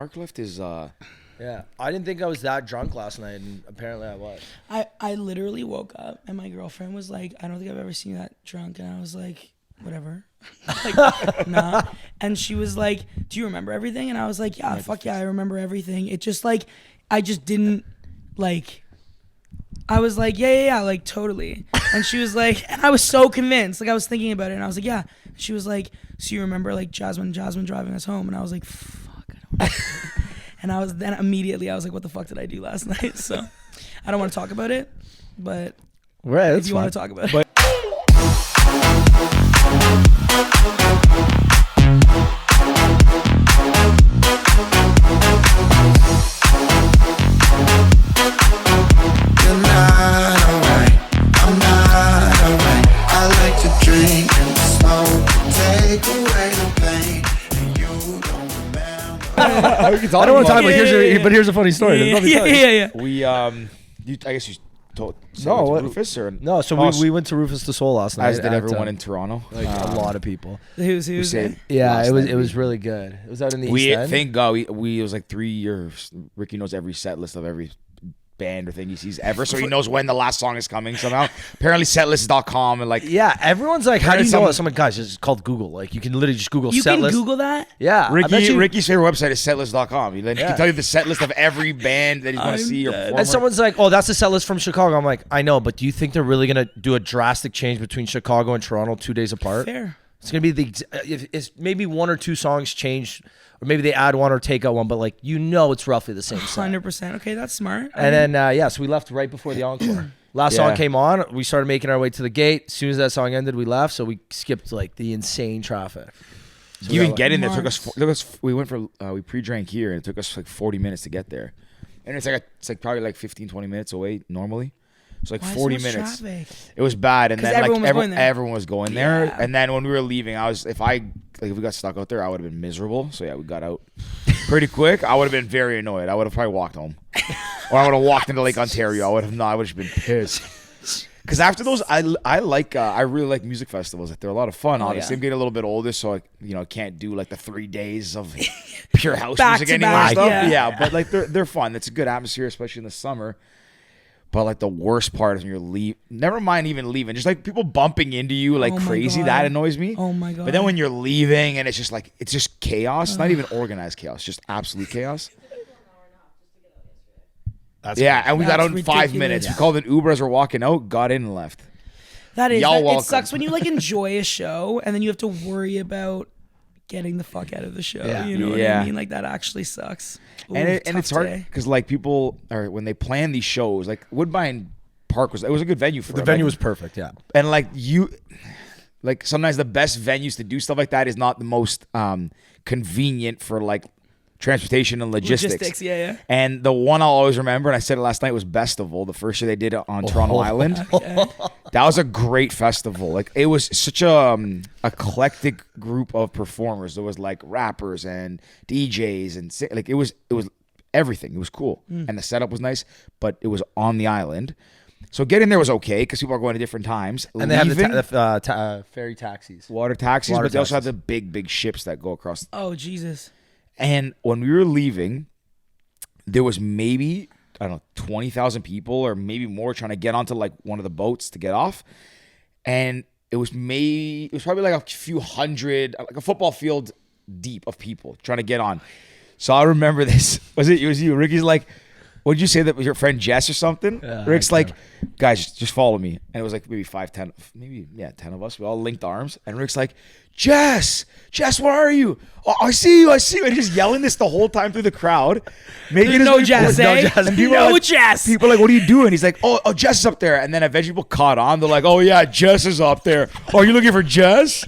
Park lift is Yeah, I didn't think I was that drunk last night, and apparently I was. I literally woke up and my girlfriend was like, I don't think I've ever seen you that drunk. And I was like, whatever. Like, nah. And she was like, do you remember everything? And I was like, yeah, fuck yeah, I remember everything. It just like, I just didn't like, I was like, yeah, like totally. And she was like, and I was so convinced. Like I was thinking about it and I was like, yeah. She was like, so you remember like Jasmine driving us home? And I was like, fuck, I don't know. And I was like, what the fuck did I do last night? So I don't want to talk about it, but Right, if you want to talk about it. I don't want to talk, but here's a funny story. Yeah. we I guess you told Rufus or No, so we went to Rufus the Soul last night. as did everyone in Toronto. Like a lot of people. Who's said- Yeah, it was really good. It was out in the East End. Thank God we it was like 3 years. Ricky knows every set list of every band or thing he sees ever, so he knows when the last song is coming somehow. Apparently setlist.com and like Yeah, everyone's like, how do you know it? Someone, guys, it's called Google. Like, you can literally just Google You set can list. Google that? Yeah. I bet you- Ricky's favorite website is setlist.com. He can tell you the set list of every band that he's going to see or perform. And someone's like, oh, that's the set list from Chicago. I'm like, I know, but do you think they're really going to do a drastic change between Chicago and Toronto 2 days apart? Fair. It's going to be it's maybe one or two songs change, or maybe they add one or take out one, but like, it's roughly the same set. 100%. Okay, that's smart. And then, so we left right before the encore. Last song came on. We started making our way to the gate. As soon as that song ended, we left. So we skipped like the insane traffic. So you even get in there. We went for we pre-drank here, and it took us like 40 minutes to get there. And it's like probably like 15-20 minutes away normally. So like 40 minutes. Traffic? It was bad, and then everyone was going there. Yeah. And then when we were leaving, if we got stuck out there, I would have been miserable. So yeah, we got out pretty quick. I would have been very annoyed. I would have probably walked home, or I would have walked into Lake Ontario. I would have been pissed. Because after those, I really like music festivals. Like, they're a lot of fun. Obviously, I'm getting a little bit older, so I can't do like the 3 days of pure house music anymore. And stuff. Yeah, but like they're fun. It's a good atmosphere, especially in the summer. But like the worst part is when you're leaving. Never mind even leaving, just like people bumping into you like crazy. God. That annoys me. Oh my God. But then when you're leaving and it's just chaos. It's not even organized chaos, just absolute chaos. And we got out in 5 minutes. We called an Uber as we're walking out, got in and left. It sucks when you like enjoy a show and then you have to worry about getting the fuck out of the show. You know what I mean? Like, that actually sucks. Ooh, and it's hard because like people when they plan these shows, like Woodbine Park was a good venue for it. The venue was perfect, yeah. And like sometimes the best venues to do stuff like that is not the most convenient for like transportation and logistics. Yeah. And the one I'll always remember, and I said it last night, was Bestival, the first year they did it on Toronto Island. Okay. That was a great festival. Like, it was such a eclectic group of performers. There was like rappers and DJs and like it was everything. It was cool, and the setup was nice, but it was on the island. So getting there was okay because people are going at different times. And they have the ferry taxis, water taxis, but they also have the big ships that go across. Oh Jesus! And when we were leaving, there was maybe, I don't know, 20,000 people or maybe more trying to get onto like one of the boats to get off. And it was probably like a few hundred, like a football field deep of people trying to get on. So I remember this. It was you. Ricky's like, what did you say that was your friend Jess or something? Yeah, Rick's like, guys, just follow me. And it was like maybe 10 of us. We all linked arms. And Rick's like, Jess, where are you? Oh, I see you. And he's yelling this the whole time through the crowd. No Jess, eh? Jess. People are like, what are you doing? He's like, oh, Jess is up there. And then eventually people caught on. They're like, oh yeah, Jess is up there. Oh, are you looking for Jess?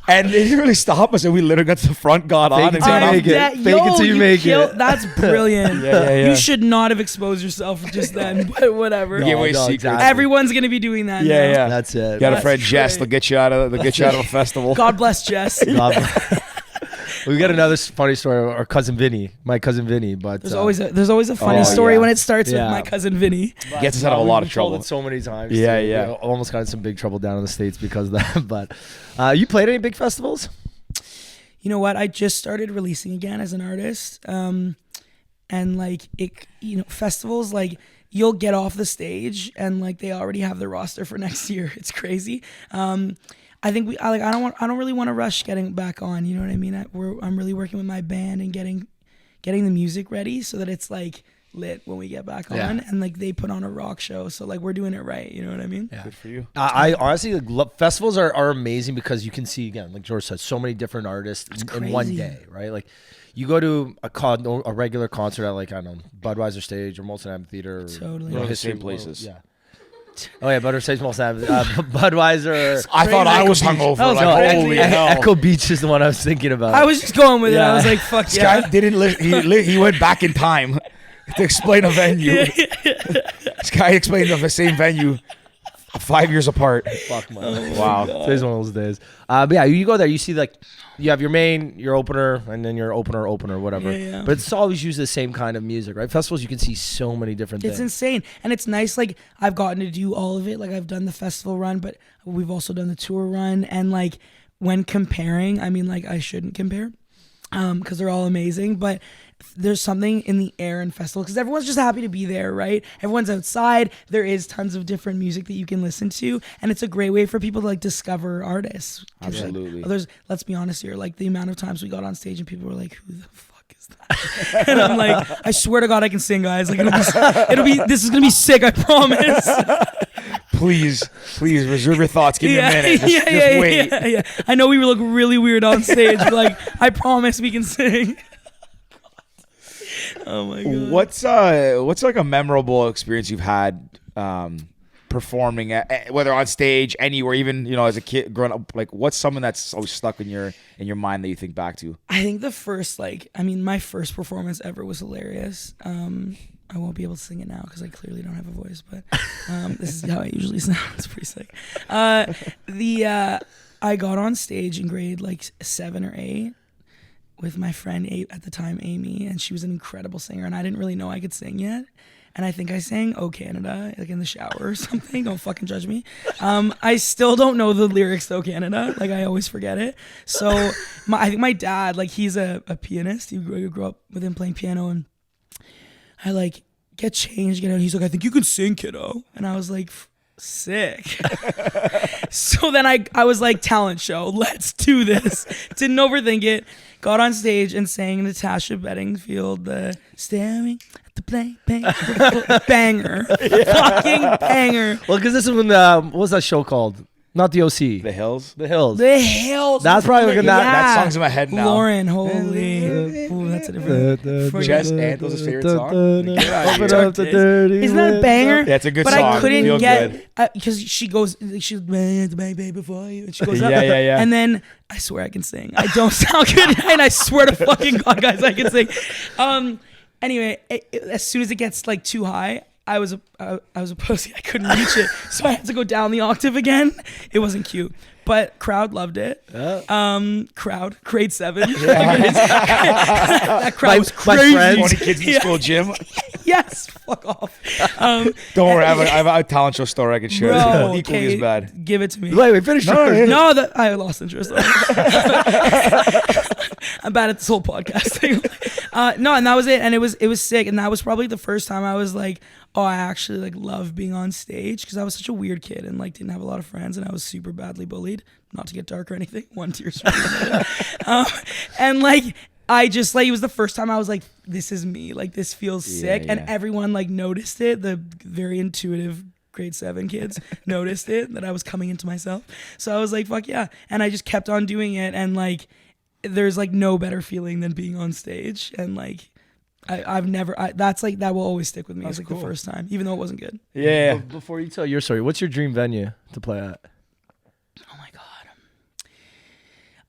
And they didn't really stop us, and we literally got to the front, got on, and fake it till you make it. That's brilliant. Yeah. You should not have exposed yourself just then, but whatever. Give away secrets. Exactly. Everyone's gonna be doing that. Yeah, now. yeah. That's it. You got a friend Jess. They'll get you out of a festival. God bless Jess. We got another funny story. Our cousin Vinny, my cousin Vinny, but there's always a funny story when it starts with my cousin Vinny. Gets us out of a lot of trouble. Told it so many times. Yeah, too. yeah. We almost got in some big trouble down in the States because of that. But you played any big festivals? you know what? I just started releasing again as an artist. And like it, festivals, like you'll get off the stage and like they already have the roster for next year. It's crazy. I think I don't really want to rush getting back on. You know what I mean? I'm really working with my band and getting the music ready so that it's like lit when we get back on, and like they put on a rock show. So like we're doing it right. You know what I mean? Yeah. Good for you. I honestly festivals are amazing because you can see, again, like George said, so many different artists in one day, right? Like you go to a regular concert at like, I don't know, Budweiser stage or Molson Amphitheater. Or, Totally. The same places. Yeah. Oh yeah, Budweiser stage, Molson Budweiser. I thought I was hungover. Holy hell. Echo Beach is the one I was thinking about. I was just going with it. I was like, fuck this yeah. guy didn't he went back in time to explain a venue. This guy explained the same venue 5 years apart. Fuck, man. Wow. Today's one of those days. But yeah, you go there, you see like, you have your main, your opener, and then your opener, whatever. Yeah. But it's always usually the same kind of music, right? Festivals, you can see so many different things. It's insane. And it's nice, like, I've gotten to do all of it. Like, I've done the festival run, but we've also done the tour run. And, like, when comparing, I mean, like, I shouldn't compare because they're all amazing. But there's something in the air in festivals because everyone's just happy to be there, right? Everyone's outside. There is tons of different music that you can listen to, and it's a great way for people to like discover artists. Absolutely. Like, let's be honest here, like the amount of times we got on stage and people were like, "Who the fuck is that?" And I'm like, "I swear to God, I can sing, guys. Like this is gonna be sick. I promise." Please reserve your thoughts. Give me a minute. Just wait. Yeah. I know we look really weird on stage, but like, I promise we can sing. Oh my God. What's like a memorable experience you've had performing whether on stage, anywhere, even as a kid growing up? Like, what's something that's always stuck in your mind that you think back to? I think my first performance ever was hilarious. I won't be able to sing it now because I clearly don't have a voice, but this is how I usually sound. It's pretty sick. I got on stage in grade like 7 or 8 with my friend at the time, Amy, and she was an incredible singer, and I didn't really know I could sing yet. And I think I sang "Oh Canada" like in the shower or something. Don't fucking judge me. I still don't know the lyrics to "Oh Canada." Like I always forget it. So I think my dad, like he's a pianist. He grew up with him playing piano, and I like get changed, get out. He's like, "I think you can sing, kiddo," and I was like, sick. So then I was like, talent show, let's do this. Didn't overthink it. Got on stage and sang Natasha Bedingfield, the Staring at the Blank banger. Fucking banger. Well, because this is when what was that show called? Not the OC. The Hills. The Hills. The Hills. That's probably looking that song's in my head now. Lauren, holy. Ooh, that's a different. Jess Anthony's favorite song. Isn't that a banger? Yeah, it's a good but song. But I couldn't Feel get because she goes, she's the baby before you, and she goes up. Yeah. And then I swear I can sing. I don't sound good, and I swear to fucking God, guys, I can sing. Anyway, as soon as it gets like too high, I was a pussy. I couldn't reach it, so I had to go down the octave again. It wasn't cute, but crowd loved it. Crowd, grade 7. That crowd was crazy. 20 kids in the school gym. Yes, fuck off. Don't worry, I have a talent show story I can share. Bro, equally as bad. Give it to me. Wait, finish. No, I lost interest. I'm bad at this whole podcast thing. No, and that was it, and it was sick, and that was probably the first time I was like, oh, I actually like love being on stage, because I was such a weird kid and like didn't have a lot of friends, and I was super badly bullied. Not to get dark or anything. 1 tear. And like I just like, it was the first time I was like, this is me. Like this feels sick, and everyone like noticed it. The very intuitive grade 7 kids noticed it, that I was coming into myself. So I was like, fuck yeah, and I just kept on doing it, and like there's like no better feeling than being on stage, and like I've never that's like that will always stick with me. It's like cool. The first time, even though it wasn't good. Yeah. Before you tell your story, what's your dream venue to play at? Oh my God,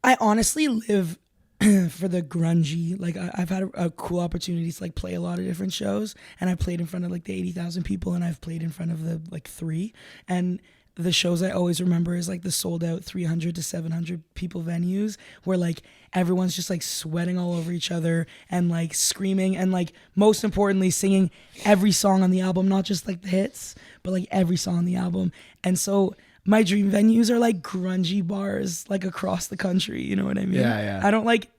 I honestly live for the grungy. Like I've had a cool opportunity to like play a lot of different shows, and I played in front of like the 80,000 people, and I've played in front of the like 3, and the shows I always remember is like the sold out 300 to 700 people venues where like everyone's just like sweating all over each other and like screaming, and like most importantly singing every song on the album, not just like the hits, but like every song on the album. And so my dream venues are like grungy bars, like across the country. You know what I mean? Yeah. I don't like,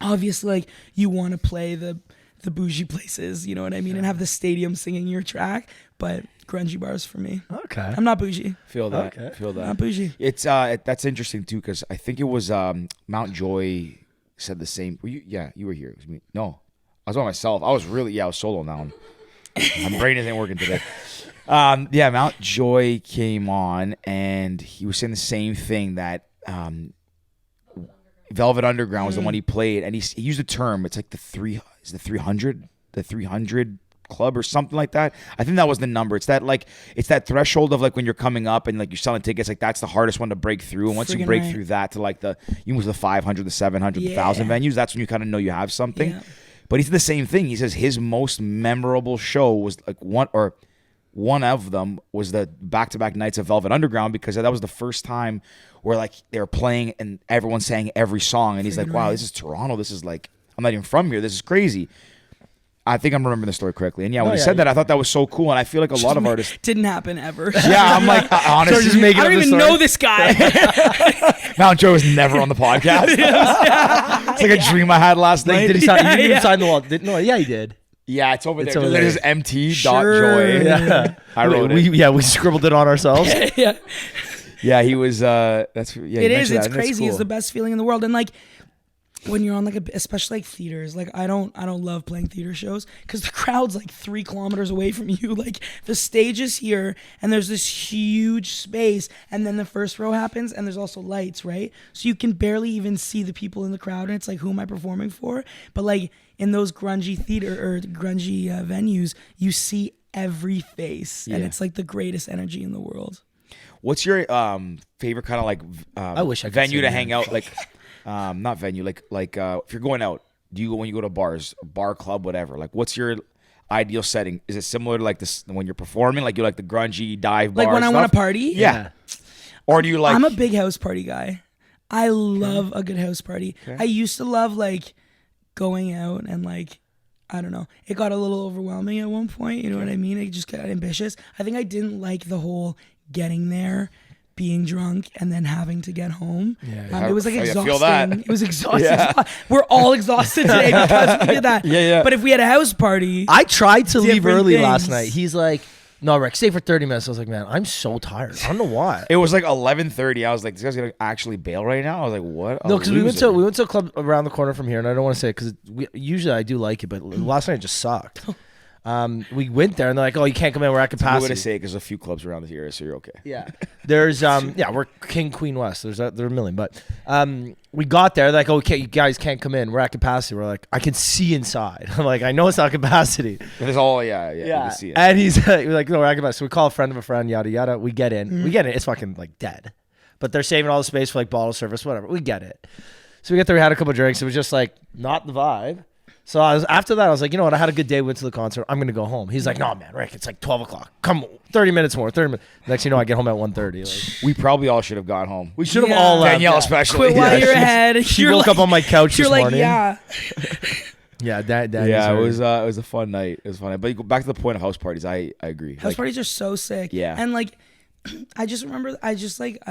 obviously, like you want to play the bougie places, you know what I mean, and have the stadium singing your track, but grungy bars for me. Okay. I'm not bougie. Feel that. Okay. Feel that. Not bougie. It's that's interesting too, because I think it was Mount Joy said the same. Were you? Yeah, you were here. It was me. No, I was by myself. I was solo now. My brain isn't working today. Yeah, Mount Joy came on and he was saying the same thing, that Velvet Underground was the one he played, and he used a term. It's like the 300 club or something like that. I think that was the number. It's that threshold of like when you're coming up and like you're selling tickets, like that's the hardest one to break through. And once you break through that to like you move to the 500, the 700, the 1,000 venues, that's when you kind of know you have something. Yeah. But he said the same thing. He says his most memorable show was like one of them was the back-to-back nights of Velvet Underground, because that was the first time where like they were playing and everyone sang every song, and he's like, wow, this is Toronto. This is like, I'm not even from here. This is crazy. I think I'm remembering the story correctly. And when he said that, I thought that was so cool. And I feel like a lot of artists didn't happen ever. Yeah, I'm like, honestly, just making I don't even know this guy. Mount Joe was never on the podcast. It's like a dream I had last night. Did he sign? You didn't sign the wall. No, yeah, he did. Yeah, it's over there. over there. There's mt.joy. Yeah. I wrote it. We scribbled it on ourselves. Yeah, he was. That's yeah. It is. It's that, crazy. cool. It's the best feeling in the world. And like when you're on like especially like theaters, like I don't love playing theater shows because the crowd's like 3 kilometers away from you. Like the stage is here and there's this huge space, and then the first row happens and there's also lights, right? So you can barely even see the people in the crowd, and it's like, who am I performing for? But like in those grungy theater or grungy venues, you see every face, and it's like the greatest energy in the world. What's your favorite kind of like I wish I could venue say to that. hang out? Like, not venue. Like if you're going out, do you go when you go to bars, bar, club, whatever? Like, what's your ideal setting? Is it similar to like this when you're performing? Like you like the grungy dive bar? Like when I want to party? Yeah. Or do you like? I'm a big house party guy. I love a good house party. Okay. I used to love like going out and like, I don't know. It got a little overwhelming at one point. You know what I mean? It just got ambitious. I think I didn't like the whole getting there, being drunk, and then having to get home. It was like exhausting. Feel that. It was exhausting. Yeah. We're all exhausted today because we did that. Yeah. But if we had a house party, I tried to leave early things. last night. He's like, no, Rick, stay for 30 minutes. I was like, man, I'm so tired. I don't know why. It was like 11:30. I was like, this guy's gonna actually bail right now. I was like, what? No, because we went to a club around the corner from here, and I don't want to say it because usually I do like it, but last night it just sucked. We went there and they're like, oh, you can't come in, we're at capacity. I'm going to say because a few clubs around here, so you're okay. Yeah. There's we're King Queen West. There are a million, but we got there, they're like, okay, you guys can't come in, we're at capacity. We're like, I can see inside. I'm like, I know it's not capacity. There's all you can see it. And he's like, no, we're at capacity. So we call a friend of a friend, yada yada. We get in. It's fucking like dead. But they're saving all the space for like bottle service, whatever. We get it. So we get there, we had a couple of drinks. It was just like not the vibe. So after that, I was like, you know what? I had a good day. Went to the concert. I'm gonna go home. He's like, no, man, Rick, it's like 12 o'clock. Come 30 minutes more. 30 minutes. Next thing you know, I get home at 1:30. Like, we probably all should have gone home. We should have all left. Danielle especially. Quit while you're ahead. She woke up on my couch this morning. Yeah. Yeah, that yeah, it was a fun night. It was fun. But you go back to the point of house parties. I agree. House parties are so sick. Yeah. And like, I just remember, I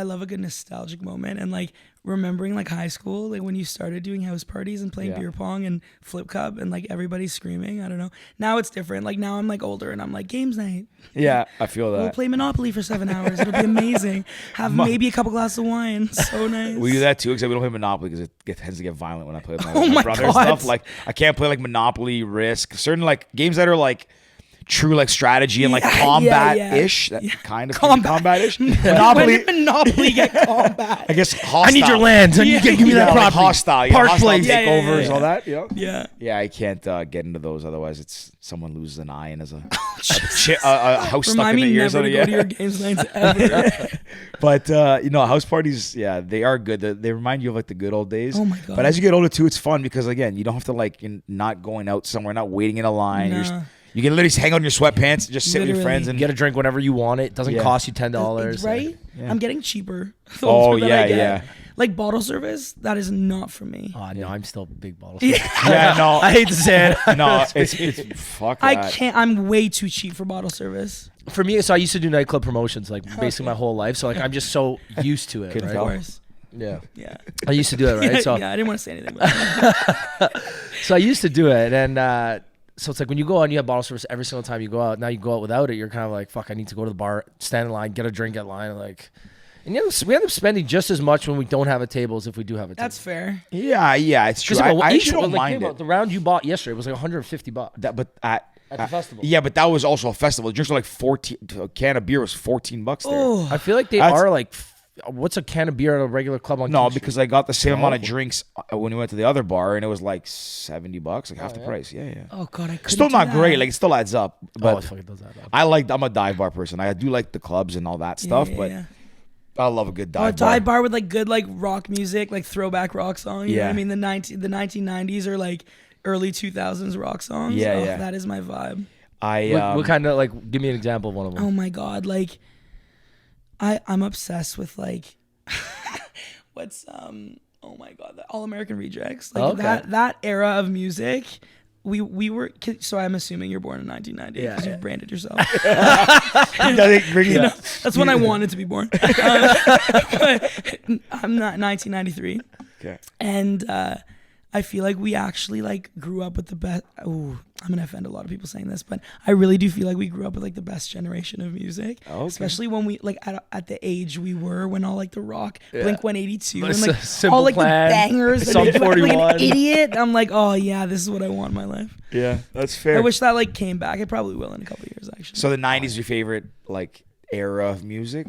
love a good nostalgic moment, and like remembering like high school, like when you started doing house parties and playing beer pong and flip cup and like everybody's screaming. I don't know. Now it's different. Like now I'm like older and I'm like, games night. Yeah, I feel that. We'll play Monopoly for 7 hours. It'll be amazing. Have maybe a couple glasses of wine. So nice. We do that too, except we don't play Monopoly because it tends to get violent when I play with my brother and stuff. Like I can't play like Monopoly, Risk, certain like games that are like true like strategy and like combat-ish. That kind of combat-ish. Monopoly. When did Monopoly get combat? I guess hostile. I need your land. So you give me that property. Like hostile. Park hostile place. takeovers, all that. Yeah. I can't get into those. Otherwise, it's someone loses an eye and has a house stuck in the ear. Remind me never to go to your games nights ever. But house parties, they are good. They remind you of like the good old days. Oh my god! But as you get older too, it's fun because again, you don't have to like not going out somewhere, not waiting in a line. Nah. You can literally hang out in your sweatpants and just sit with your friends and get a drink whenever you want. It doesn't cost you $10. Right? Yeah. I'm getting cheaper. Yeah. Like bottle service, that is not for me. Oh no, I'm still big bottle. Yeah, no, I hate to say it. no, it's fuck. I that. can't. I'm way too cheap for bottle service. For me, so I used to do nightclub promotions like basically my whole life. So like I'm just so used to it. Couldn't Right? Of tell. course. Yeah. Yeah. I used to do it, right? Yeah, So yeah, I didn't want to say anything about it. so I used to do it, and so it's like when you go out and you have bottle service every single time you go out. Now you go out without it, you're kind of like, fuck, I need to go to the bar, stand in line, get a drink at line, like. And we end up spending just as much when we don't have a table as if we do have a table. That's fair. Yeah, it's true. 'Cause I each actually one, don't like, mind think it. about the round you bought yesterday was like $150. At the festival. Yeah, but that was also a festival. Just like 14. A can of beer was $14 there. Oh, I feel like they That's- are like, what's a can of beer at a regular club on No, King Street? because I got the same amount of Oh. drinks when we went to the other bar, and it was like $70, like half the price. Yeah. oh God, I couldn't. Still do not that. great. Like it still adds up. Oh, But it fucking does that up. I'm a dive bar person. I do like the clubs and all that stuff, but I love a good Oh, a dive bar. dive bar with like good like rock music, like throwback rock song. You know what Yeah. I mean? The 1990s or like early 2000s rock songs. Yeah, Oh, yeah. That is my vibe. What kind of like? Give me an example of one of them. Oh my God, like I'm obsessed with like what's oh my God, the All American Rejects. Like Okay. that era of music. We were so I'm assuming you're born in 1990 because Yeah. you've branded yourself. Yeah. That's when I wanted to be born. But I'm not 1993. Okay. And I feel like we actually like grew up with the best. Oh, I'm gonna offend a lot of people saying this, but I really do feel like we grew up with like the best generation of music, Okay. especially when we like at the age we were when all like the rock, Blink 182, and Like, like Simple all like Plan, the bangers. Sum and you act like 41. an idiot. I'm like, oh yeah, this is what I want in my life. Yeah, that's fair. I wish that like came back. It probably will in a couple of years actually. So the 90s is your favorite like era of music?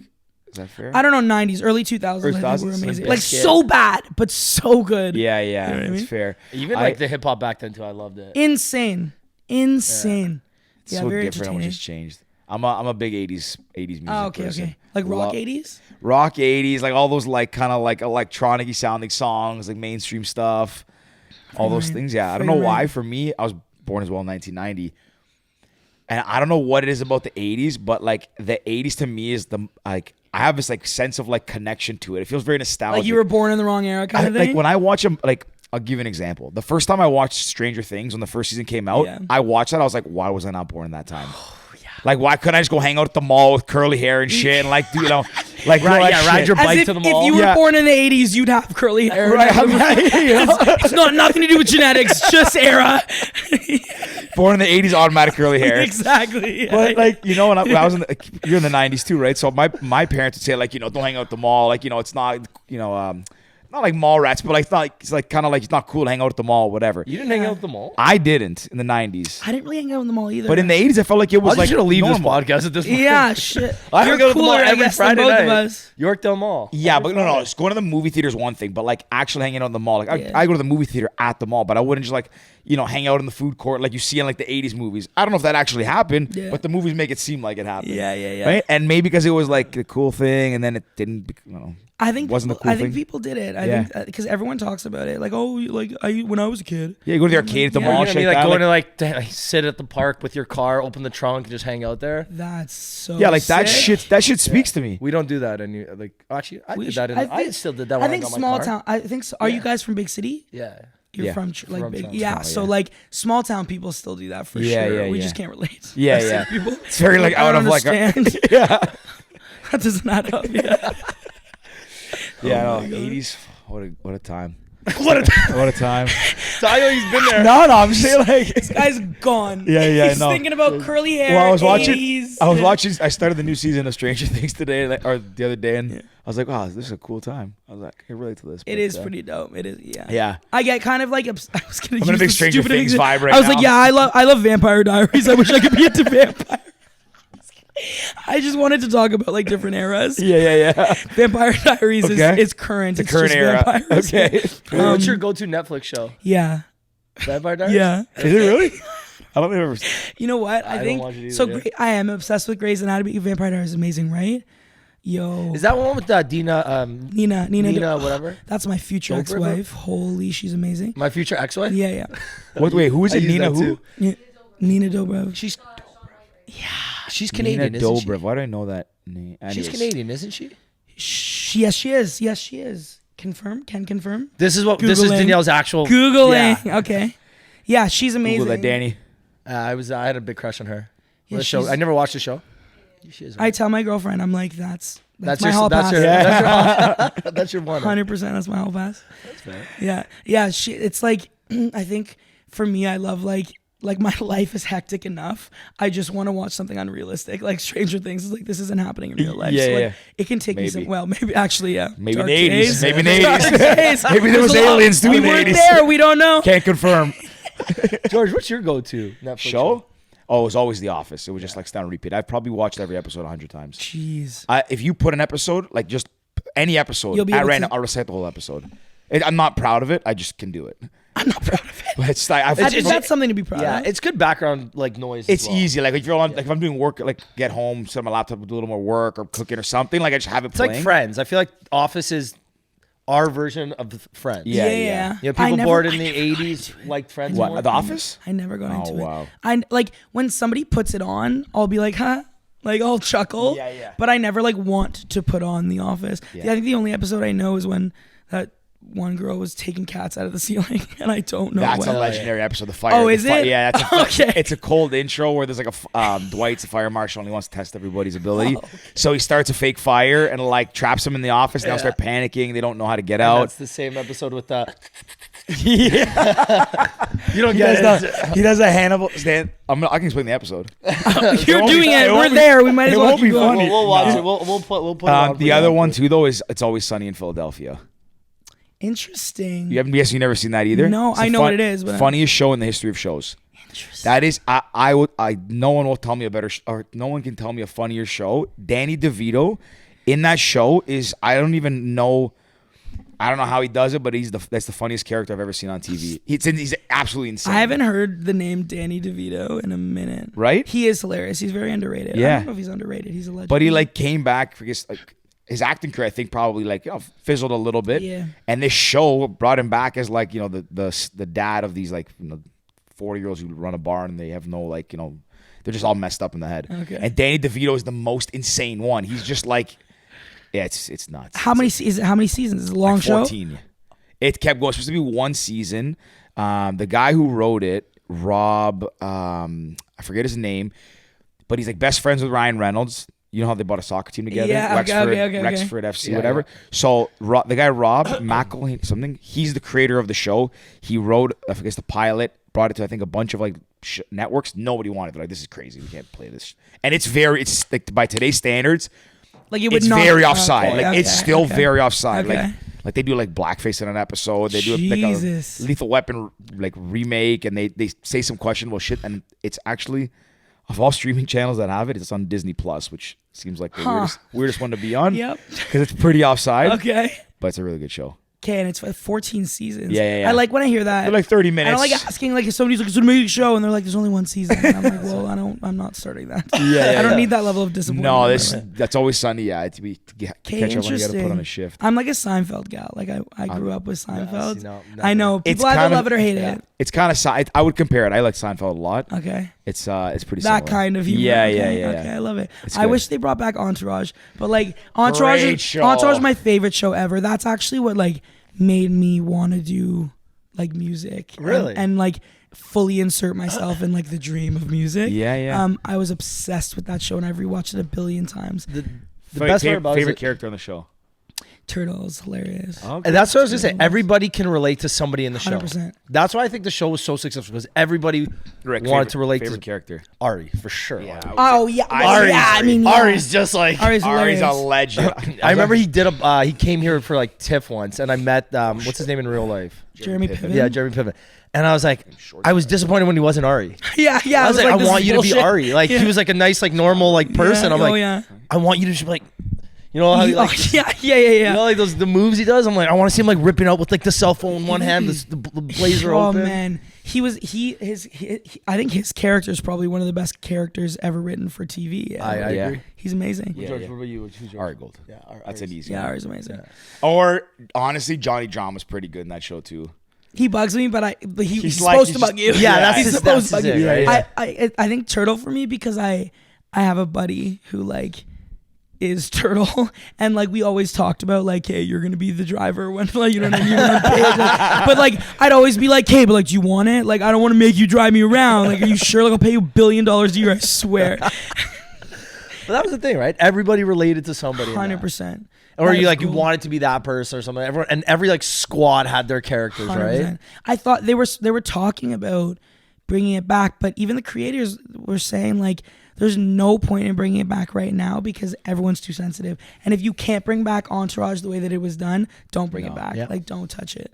Is that fair? I don't know, 90s, early 2000s. I think were 2000s, amazing. like Like Biscuit. so bad, but so good. Yeah, You know what I that's mean? fair. Even I- like the hip hop back then too, I loved it. Insane. It's Yeah, so very different. How much entertaining. has changed. I'm a big 80s music Oh, okay, person. okay. Like rock Lo- 80s? Rock 80s, like all those like kind of like electronic-y sounding songs, like mainstream stuff. All those Right. things, yeah. I don't Free know why. reign. For me, I was born as well in 1990. And I don't know what it is about the 80s, but like the 80s to me is the like I have this like sense of like connection to it. It feels very nostalgic. Like you were born in the wrong era kind of thing? Like when I watch them, like I'll give you an example. The first time I watched Stranger Things when the first season came out, Yeah. I watched that. I was like, why was I not born in that time? Like, why couldn't I just go hang out at the mall with curly hair and shit and like, do you know, like, Right, do that yeah, ride shit? your As bike if, to the if mall. you were Yeah. born in the 80s, you'd have curly hair. Right, It's not nothing to do with genetics, just era. born in the 80s, automatic curly hair. Exactly. Yeah. But like, you know, when I was in the, you're in the 90s too, right? So my parents would say like, you know, don't hang out at the mall. Like, you know, it's not, you know, not like mall rats, but like it's like kind of like it's not cool to hang out at the mall, whatever. You didn't hang out at the mall? I didn't in the 90s, I didn't really hang out in the mall either. but in the 80s, I felt like it was I'm like just gonna leave normal. this podcast at this point. yeah, shit. I You're hang out at the mall cooler, I every guess, than Friday both night. of us. Yorkdale Mall. Yeah, but no, it's going to the movie theater is one thing, but like actually hanging out in the mall. Like Yeah. I go to the movie theater at the mall, but I wouldn't just like, you know, hang out in the food court like you see in like the 80s movies. I don't know if that actually happened, Yeah. but the movies make it seem like it happened. Yeah. Right? And maybe because it was like a cool thing and then it didn't, you know. I think Wasn't a people, cool I think thing? people did it. I Yeah. think because everyone talks about it. Like, oh, like when I was a kid. Yeah, you go to the arcade at the Yeah. mall, You know what shit I mean? like Like that. going Like, to like sit at the park with your car, open the trunk, and just hang out there. That's so. yeah, like that sick. shit speaks to me. We don't do that, and like actually, I We did should- that. I still did that. I When think got my small car. town. I think. So, are you guys from big city? Yeah. You're Yeah. from like From big. Toronto, Yeah. So yeah. like small town people still do that for Yeah, sure. yeah, We yeah. just can't relate. Yeah, City yeah. People. It's very like I out don't of like a, understand. yeah. That doesn't add up. Yeah. Yeah, Oh no, my God. 80s. What a time. What a What a time. Tayo, he's been there. No, I'm saying like This guy's gone. Yeah, He's no. thinking about curly hair. Well, I was watching. 80s. I started the new season of Stranger Things today, or the other day, and I was like, "Wow, this is a cool time." I was like, "I can relate to this." It but, is pretty dope. It is. Yeah. Yeah. I get kind of like. I was gonna. I'm in a use big the Stranger stupid Things example. vibe right I was now. like, yeah, I love Vampire Diaries. I wish I could be into vampire. I just wanted to talk about like different eras. Yeah. Vampire Diaries Okay. is current. The It's current just era. vampires. Okay. What's your go-to Netflix show? Yeah. Vampire Diaries. Yeah. Is it really? I don't remember. You know what? I don't think watch it either, so. yeah. I am obsessed with Grey's Anatomy. Vampire Diaries is amazing, right? Yo. Is that one with Dina? Nina? Nina, whatever. That's my future Dope ex-wife. Holy, she's amazing. My future ex-wife. Yeah. Wait, who is I it? use Nina that who? too. Yeah. Nina Dobrev. She's Canadian, Nina isn't she? Dobrev. Why do I know that name? She's Anyways. Canadian, isn't she? Yes, she is. Yes, she is. confirm? Can confirm? This is Googling. Danielle's actual Googling. Yeah. Okay. Yeah, she's amazing. Google that, Danny. I had a big crush on her. Yeah, The show. I never watched the show. She is I tell my girlfriend, I'm like, that's my your, hall pass. that's your one. 100%. That's my hall pass. That's fair. Yeah. Yeah. It's like, I think for me, I love like my life is hectic enough. I just want to watch something unrealistic. Like Stranger Things is like, this isn't happening in real life. Yeah, so like, yeah. it can take me Maybe. some, well, maybe actually, yeah. Maybe Dark in the 80s. days. Maybe in the Dark 80s. days. Maybe there was There's a lot. aliens too We in the weren't 80s. there. We don't know. Can't confirm. George, what's your go-to Netflix Show? Oh, it was always The Office. It was just like stand on repeat. I've probably watched every episode 100 times. Jeez. If you put an episode, like just any episode, You'll be at able random, to- I'll recite the whole episode. I'm not proud of it. I just can do it. I'm not proud of it. But it's like, That's something to be proud Yeah, of. it's good background like noise. it's as well. easy. Like if you're on, like if I'm doing work, like get home, set my laptop, do a little more work or cooking or something. Like I just have it It's playing. like Friends. I feel like Office is our version of Friends. Yeah, Yeah. yeah. You know, I people never- born I in the never got 80s liked Friends What? more. The Office? I never got into wow. it. I like when somebody puts it on, I'll be like, huh? Like I'll chuckle. Yeah, yeah. But I never like want to put on The Office. Yeah. I think the only episode I know is when that one girl was taking cats out of the ceiling, and I don't know. That's what. a legendary episode. The fire. Oh, the is it? Yeah, that's Okay. It's a cold intro where there's like Dwight's a fire marshal and he wants to test everybody's ability. Oh, okay. So he starts a fake fire and like traps them in the office. They all start panicking. They don't know how to get out. That's the same episode with the. Yeah. You don't He get does, it. he does a Hannibal stand. I can explain the episode. You're won't doing be- it. it We're won't be- there. We might as it well won't keep be going. funny. We'll watch No. it. We'll put it on. The other one too though is It's Always Sunny in Philadelphia. Interesting. You haven't guessed you never seen that either? No, It's I the know what it is, but funniest show in the history of shows. Interesting. That is, no one will tell me a better, or no one can tell me a funnier show. Danny DeVito in that show is, I don't know how he does it, but that's the funniest character I've ever seen on TV. He's absolutely insane. I haven't heard the name Danny DeVito in a minute. Right? He is hilarious. He's very underrated. I Yeah. don't know if he's underrated. He's a legend. But he like came back for his acting career, I think probably fizzled a little bit. Yeah. And this show brought him back as like, the dad of these 40-year-olds who run a bar and they have no they're just all messed up in the head. Okay. And Danny DeVito is the most insane one. He's just like, yeah, it's nuts. how many seasons? Is it a long show? 14. It kept going. It's supposed to be one season. The guy who wrote it, Rob, I forget his name, but he's like best friends with Ryan Reynolds. You know how they bought a soccer team together? Yeah, okay. Rexford FC, whatever. So the guy Rob McElhenney, something, he's the creator of the show. He wrote, I guess, the pilot, brought it to I think a bunch of networks. Nobody wanted it. They're like, this is crazy. We can't play this. And it's like by today's standards, Like it would it's not. very offside. Okay, Like it's okay, still okay. very offside. Okay. Like they do like blackface in an episode. They do like Jesus. a Lethal Weapon like remake, and they say some questionable shit. And it's actually, of all streaming channels that have it, it's on Disney Plus, which seems like the weirdest one to be on. Yep. Because it's pretty offside. Okay. But it's a really good show. Okay, and it's 14 seasons. Yeah. I like when I hear that. They're like 30 I minutes. don't like asking like if somebody's like it's an amazing show and they're like there's only one season. And I'm like, well, I'm not starting that. I don't need that level of disappointment. No, that's Always Sunny. Yeah, to catch up when you got to put interesting. on a shift. I'm like a Seinfeld gal. Like I grew up with Seinfeld. no, I know people either love it or hate it. It's kind of. I would compare it. I like Seinfeld a lot. Okay. It's pretty That similar. kind of humor. Yeah, okay, yeah. Okay, I love it. It's I good. wish they brought back Entourage, but like Entourage Great is show. my favorite show ever. That's actually what like made me want to do like music. Really? And like fully insert myself in like the dream of music. Yeah. I was obsessed with that show and I've rewatched it a billion times. The best part about it is favorite that- character on the show. Turtles, hilarious. Okay. And that's what I was gonna say. Everybody can relate to somebody in the show. 100%. That's why I think the show was so successful because everybody Rick, wanted to relate favorite to character. Ari for sure. Yeah. Oh yeah, Ari's, I mean, yeah. Ari's just like Ari's Ari's hilarious. a legend. I remember he did he came here for like TIFF once, and I met what's his name in real life? Jeremy Piven. Yeah, Jeremy Piven. And I was like, I was disappointed when he wasn't Ari. yeah. I was like, I this want is you to be bullshit. Ari. Like Yeah. he was like a nice, like normal, like person. I'm oh, like, yeah. I want you to just be like, you know how he, like, yeah. you know, like the moves he does. I'm like, I want to see him like ripping out with like the cell phone in one hand, the blazer Oh open. man, I think his character is probably one of the best characters ever written for TV. I Yeah. agree. He's amazing. Yeah. George, what about you? Who's yours? Ari Gold. Yeah, That's an easy Yeah, one. Ari's amazing. Or honestly, Johnny John was pretty good in that show too. He bugs me, but he's He's supposed like- to bug you. he's just- Yeah, he's that's supposed to bug it, you. right? I think Turtle for me because I have a buddy who like is Turtle, and like we always talked about like, hey, you're gonna be the driver when like you know what I mean. You're gonna pay, like, but like I'd always be like, hey, but like, do you want it? Like I don't want to make you drive me around. Like, are you sure? Like I'll pay you $1 billion a year. I swear. But that was the thing, right? Everybody related to somebody. 100%. Or you like you wanted to be that person or something. Everyone and every like squad had their characters, 100%. Right? I thought they were talking about bringing it back, but even the creators were saying like, there's no point in bringing it back right now because everyone's too sensitive. And if you can't bring back Entourage the way that it was done, don't bring it back. Yeah. Like, don't touch it.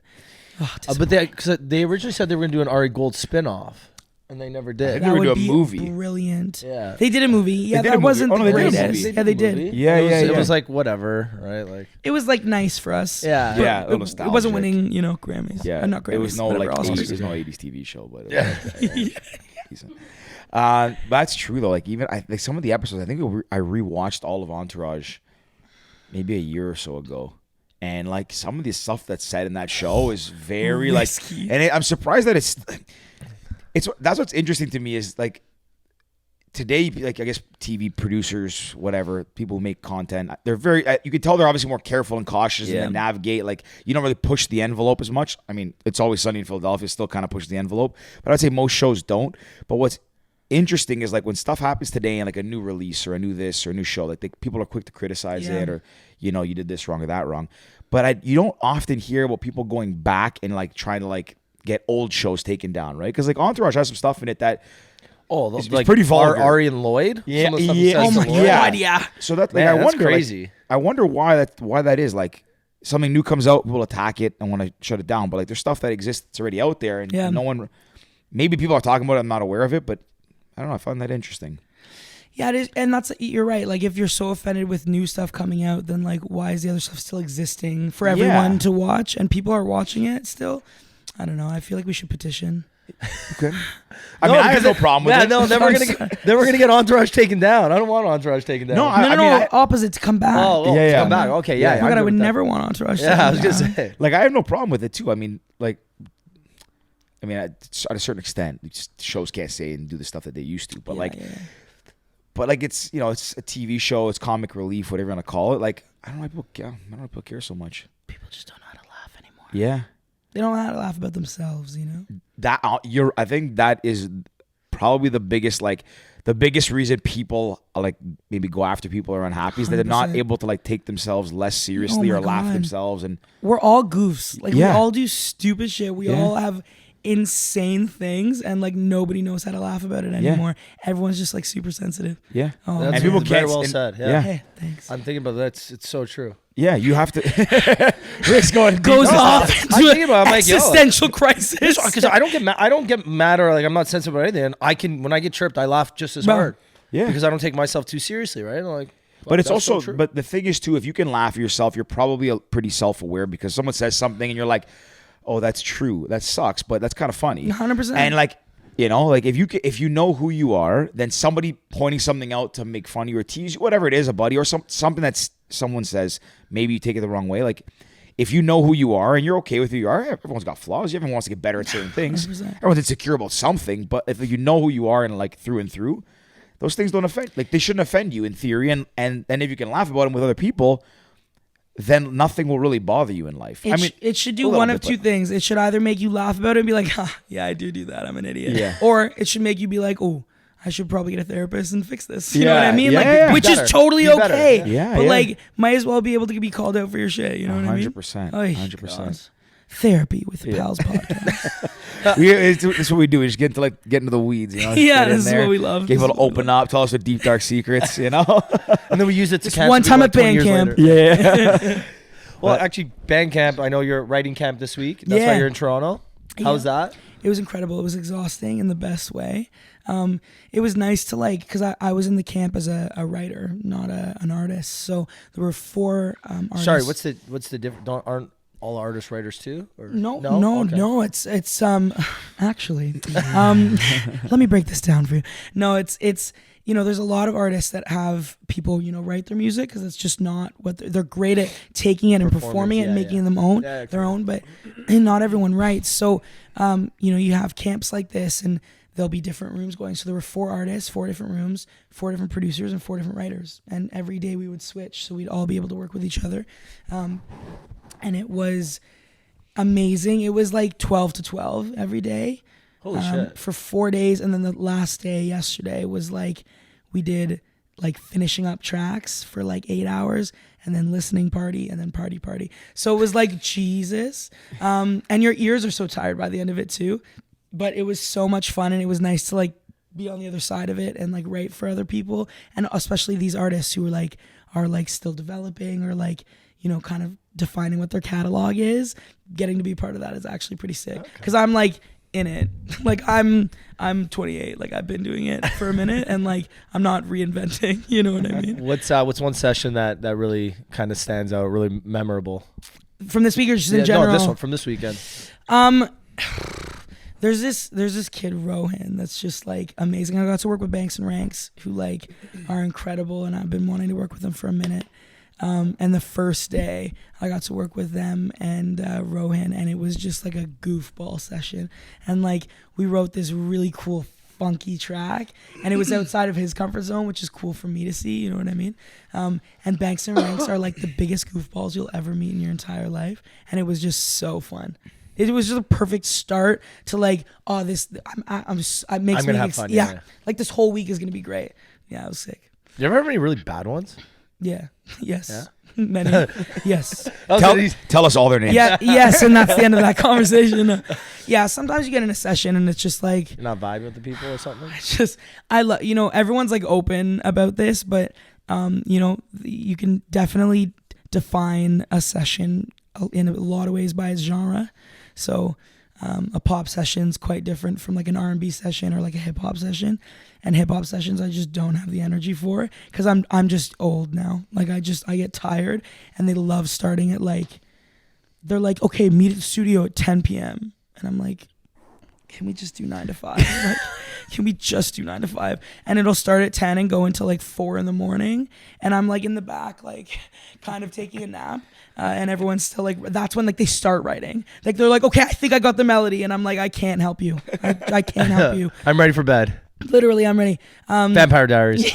Oh, but they originally said they were going to do an Ari Gold spin-off, and they never did. They were going to do a movie. Brilliant. Yeah. They did a movie. Yeah, that wasn't the greatest. Yeah, they did. Yeah, It was like, whatever, right? Like it was like nice for us. Yeah. Yeah, it wasn't winning, Grammys. Yeah. Not Grammys. It was no like Oscars. there's no 80s TV show, but decent. That's true though. Like even like some of the episodes, I think I rewatched all of Entourage maybe a year or so ago, and like some of the stuff that's said in that show is very risky. And I'm surprised that it's that's what's interesting to me is like today, like I guess TV producers, whatever people who make content, they're very. You can tell they're obviously more careful and cautious and they navigate. Like you don't really push the envelope as much. I mean, It's Always Sunny in Philadelphia still kind of pushes the envelope, but I'd say most shows don't. But what's interesting is like when stuff happens today and like a new release or a new this or a new show, like people are quick to criticize it or you did this wrong or that wrong. But you don't often hear about people going back and like trying to like get old shows taken down, right? Because like Entourage has some stuff in it that. Oh, it's like pretty vulgar. Ari and Lloyd. Yeah. Oh my God. Yeah. So that Man, I that's wonder. crazy. Like, I wonder why that is. Like something new comes out, people attack it and want to shut it down. But like there's stuff that exists that's already out there, and no one. Maybe people are talking about it. I'm not aware of it, but I don't know. I find that interesting. Yeah, it is, and you're right. Like if you're so offended with new stuff coming out, then like why is the other stuff still existing for everyone to watch, and people are watching it still? I don't know. I feel like we should petition. Okay. I mean, I have no problem with it. No, then we're gonna get Entourage taken down. I don't want Entourage taken down. No, opposite to come back. Come back. Okay, yeah. I would never want Entourage. Yeah, I was gonna say. Like I have no problem with it too. I mean, at a certain extent, shows can't say and do the stuff that they used to. But but like it's it's a TV show, it's comic relief, whatever you want to call it. Like I don't know why people care so much. People just don't know how to laugh anymore. Yeah. They don't know how to laugh about themselves, I think that is probably the biggest reason people like maybe go after people or are unhappy is that they're not able to like take themselves less seriously or laugh at themselves. And we're all goofs. Like we all do stupid shit. We all have insane things, and like nobody knows how to laugh about it anymore. Everyone's just like super sensitive. Yeah. And people very well said. Yeah. Hey, thanks. I'm thinking about that. It's so true. Yeah, you have to. Rick's goes off into an existential crisis because I don't get mad or like I'm not sensitive about anything. And when I get chirped, I laugh just as hard. Yeah, because I don't take myself too seriously, right? Like, but it's also, but the thing is too, if you can laugh at yourself, you're probably pretty self-aware because someone says something and you're like, oh, that's true. That sucks, but that's kind of funny. 100%. And like, like if you know who you are, then somebody pointing something out to make fun of you or tease you, whatever it is, a buddy or something that someone says, maybe you take it the wrong way. Like, if you know who you are and you're okay with who you are, everyone's got flaws. Everyone wants to get better at certain things. 100%. Everyone's insecure about something, but if you know who you are and like through and through, those things don't offend. Like they shouldn't offend you in theory. And if you can laugh about them with other people, then nothing will really bother you in life. It should do one of two things. It should either make you laugh about it and be like, yeah, I do that. I'm an idiot. Yeah. Or it should make you be like, oh, I should probably get a therapist and fix this. You know what I mean? Which is totally okay. Yeah. But like, might as well be able to be called out for your shit. You know what I mean? 100%. 100%. Therapy with the Pals podcast. It's what we do. We just get into the weeds. Yeah, this is what we love. Get people to open up, tell us their deep dark secrets. And then we use it to catch one time at band camp. Yeah. Well, actually, band camp. I know you're writing camp this week. That's why you're in Toronto. How was that? It was incredible. It was exhausting in the best way. It was nice to because I was in the camp as a writer, not an artist. So there were 4 artists. Sorry, what's the difference? Aren't all artists writers too? Or? No. It's actually. Let me break this down for you. No, it's there's a lot of artists that have people write their music because it's just not what they're great at taking it and performing it and making them their own, but not everyone writes. So you have camps like this and there'll be different rooms going. So there were 4 artists, 4 different rooms, 4 different producers, and 4 different writers. And every day we would switch, so we'd all be able to work with each other. And it was amazing. It was like 12 to 12 every day. Holy shit. For 4 days. And then the last day yesterday was like, we did like finishing up tracks for like 8 hours, and then listening party, and then party. So it was like Jesus. And your ears are so tired by the end of it too. But it was so much fun, and it was nice to like be on the other side of it and like write for other people, and especially these artists who are still developing, or like, you know, kind of defining what their catalog is. Getting to be part of that is actually pretty sick, because I'm like in it. Like I'm 28. Like I've been doing it for a minute, and like I'm not reinventing. You know what I mean? What's one session that really kind of stands out, really memorable from this week, or just in general? No, this one from this weekend. There's this kid Rohan that's just like amazing. I got to work with Banks and Ranks, who like are incredible, and I've been wanting to work with them for a minute. And the first day I got to work with them and Rohan, and it was just like a goofball session. And like we wrote this really cool funky track, and it was outside of his comfort zone, which is cool for me to see, you know what I mean? And Banks and Ranks are like the biggest goofballs you'll ever meet in your entire life, and it was just so fun. It was just a perfect start to like, oh, this I'm gonna have fun. Yeah, like this whole week is gonna be great. Yeah, it was sick. You ever have any really bad ones? Yeah. Yes. Yeah? Many. Yes. Tell us all their names. Yeah. Yes, and that's the end of that conversation. Yeah. Sometimes you get in a session and it's just like you're not vibing with the people or something. It's just I love, you know, everyone's like open about this, but you know, you can definitely define a session in a lot of ways by its genre. So a pop session's quite different from like an R&B session or like a hip hop session. And hip hop sessions I just don't have the energy for, because I'm just old now. Like I get tired, and they love starting at like, they're like, okay, meet at the studio at 10 p.m. And I'm like, can we just do 9 to 5? Like, can we just do 9 to 5? And it'll start at 10 and go until like 4 in the morning. And I'm like in the back, like kind of taking a nap. And everyone's still like, that's when like they start writing. Like they're like, okay, I think I got the melody. And I'm like, I can't help you. I can't help you. I'm ready for bed. Literally, I'm ready. Vampire Diaries.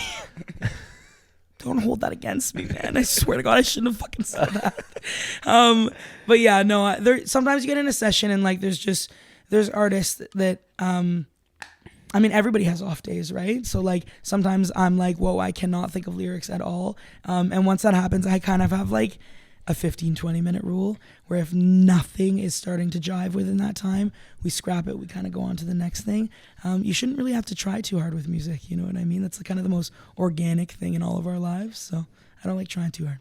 Don't hold that against me, man. I swear to God, I shouldn't have fucking said that. But yeah, no, sometimes you get in a session and like there's artists that I mean, everybody has off days, right? So like sometimes I'm like, whoa, I cannot think of lyrics at all. And once that happens, I kind of have like a 15-20 minute rule where if nothing is starting to jive within that time, we scrap it, we kind of go on to the next thing. You shouldn't really have to try too hard with music, you know what I mean? That's kind of the most organic thing in all of our lives, so I don't like trying too hard.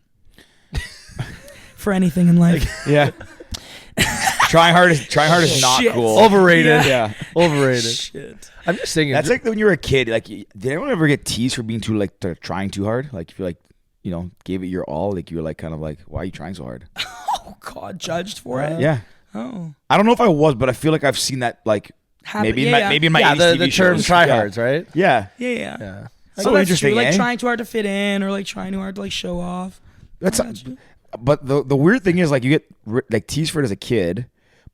For anything in life. Yeah. Trying hard is not Shit. cool. Overrated. Yeah. Overrated. Shit. I'm just thinking. That's like when you were a kid. Like, did anyone ever get teased for being trying too hard? Like, if you like, you know, gave it your all, like you were like kind of like, why are you trying so hard? Oh God, judged for it. Yeah. Oh. I don't know if I was, but I feel like I've seen that like maybe in my 80s the TV term shows. tryhards, right? Yeah. Yeah. Yeah. So that's interesting. true. Like eh? trying too hard to fit in, or like trying too hard to like show off. That's. But the weird thing is like you get like teased for it as a kid.